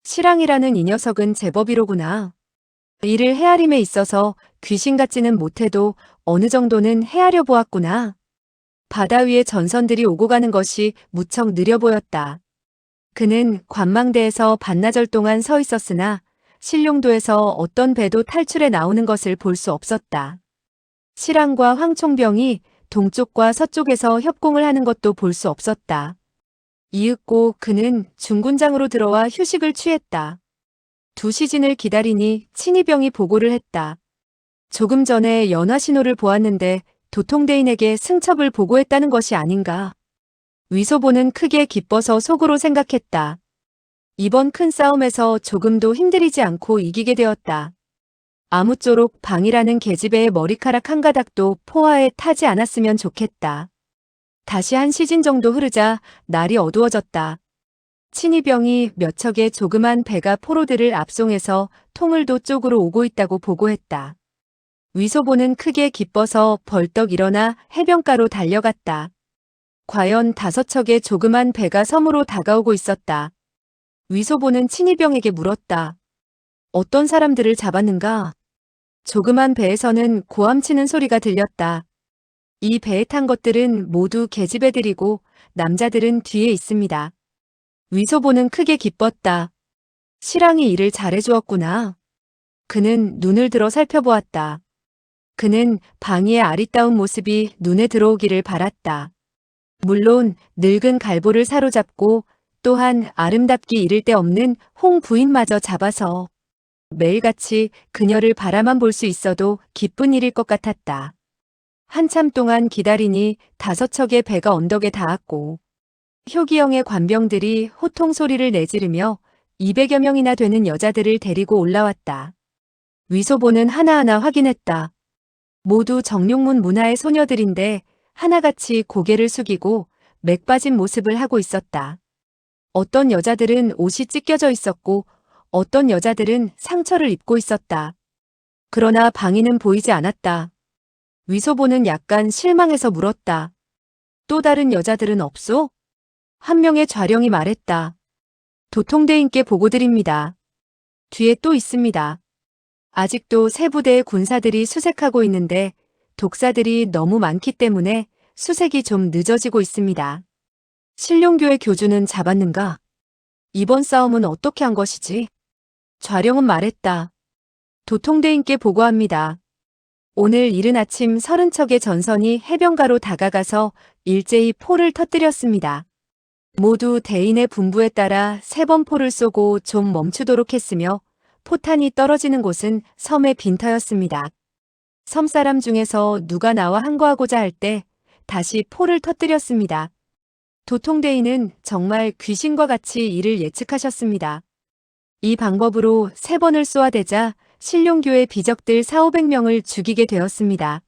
실랑이라는 이 녀석은 제법이로구나. 이를 헤아림에 있어서 귀신 같지는 못해도 어느 정도는 헤아려 보았구나. 바다 위에 전선들이 오고 가는 것이 무척 느려 보였다. 그는 관망대에서 반나절 동안 서 있었으나 신룡도에서 어떤 배도 탈출해 나오는 것을 볼 수 없었다. 실랑과 황총병이 동쪽과 서쪽에서 협공을 하는 것도 볼 수 없었다. 이윽고 그는 중군장으로 들어와 휴식을 취했다. 2시즌을 기다리니 친위병이 보고를 했다. 조금 전에 연화 신호를 보았는데 도통대인에게 승첩을 보고했다는 것이 아닌가. 위소보는 크게 기뻐서 속으로 생각했다. 이번 큰 싸움에서 조금도 힘들이지 않고 이기게 되었다. 아무쪼록 방이라는 계집애의 머리카락 한 가닥도 포화에 타지 않았으면 좋겠다. 다시 한 시즌 정도 흐르자 날이 어두워졌다. 친이병이 몇 척의 조그만 배가 포로들을 압송해서 통을도 쪽으로 오고 있다고 보고했다. 위소보는 크게 기뻐서 벌떡 일어나 해변가로 달려갔다. 과연 5척의 조그만 배가 섬으로 다가오고 있었다. 위소보는 친이병에게 물었다. 어떤 사람들을 잡았는가? 조그만 배에서는 고함치는 소리가 들렸다. 이 배에 탄 것들은 모두 계집애들이고 남자들은 뒤에 있습니다. 위소보는 크게 기뻤다. 실랑이 일을 잘해주었구나. 그는 눈을 들어 살펴보았다. 그는 방이의 아리따운 모습이 눈에 들어오기를 바랐다. 물론 늙은 갈보를 사로잡고 또한 아름답기 이를 데 없는 홍 부인마저 잡아서 매일같이 그녀를 바라만 볼 수 있어도 기쁜 일일 것 같았다. 한참 동안 기다리니 5척의 배가 언덕에 닿았고 효기형의 관병들이 호통 소리를 내지르며 200여 명이나 되는 여자들을 데리고 올라왔다. 위소보는 하나하나 확인했다. 모두 정룡문 문화의 소녀들인데 하나같이 고개를 숙이고 맥 빠진 모습을 하고 있었다. 어떤 여자들은 옷이 찢겨져 있었고 어떤 여자들은 상처를 입고 있었다. 그러나 방이는 보이지 않았다. 위소보는 약간 실망해서 물었다. 또 다른 여자들은 없소? 한 명의 좌령이 말했다. 도통대인께 보고드립니다. 뒤에 또 있습니다. 아직도 세 부대의 군사들이 수색하고 있는데 독사들이 너무 많기 때문에 수색이 좀 늦어지고 있습니다. 신룡교의 교주는 잡았는가? 이번 싸움은 어떻게 한 것이지? 좌령은 말했다. 도통대인께 보고합니다. 오늘 이른 아침 30척의 전선이 해변가로 다가가서 일제히 포를 터뜨렸습니다. 모두 대인의 분부에 따라 3번 포를 쏘고 좀 멈추도록 했으며 포탄이 떨어지는 곳은 섬의 빈터였습니다. 섬사람 중에서 누가 나와 항거하고자 할 때 다시 포를 터뜨렸습니다. 도통대인은 정말 귀신과 같이 이를 예측하셨습니다. 이 방법으로 3번을 쏘아대자 신룡교의 비적들 4,500명을 죽이게 되었습니다.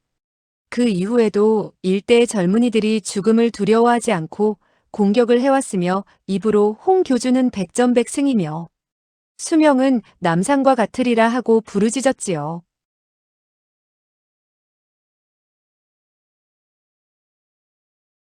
그 이후에도 일대의 젊은이들이 죽음을 두려워하지 않고 공격을 해왔으며 입으로 홍 교주는 백전백승이며 수명은 남산과 같으리라 하고 부르짖었지요.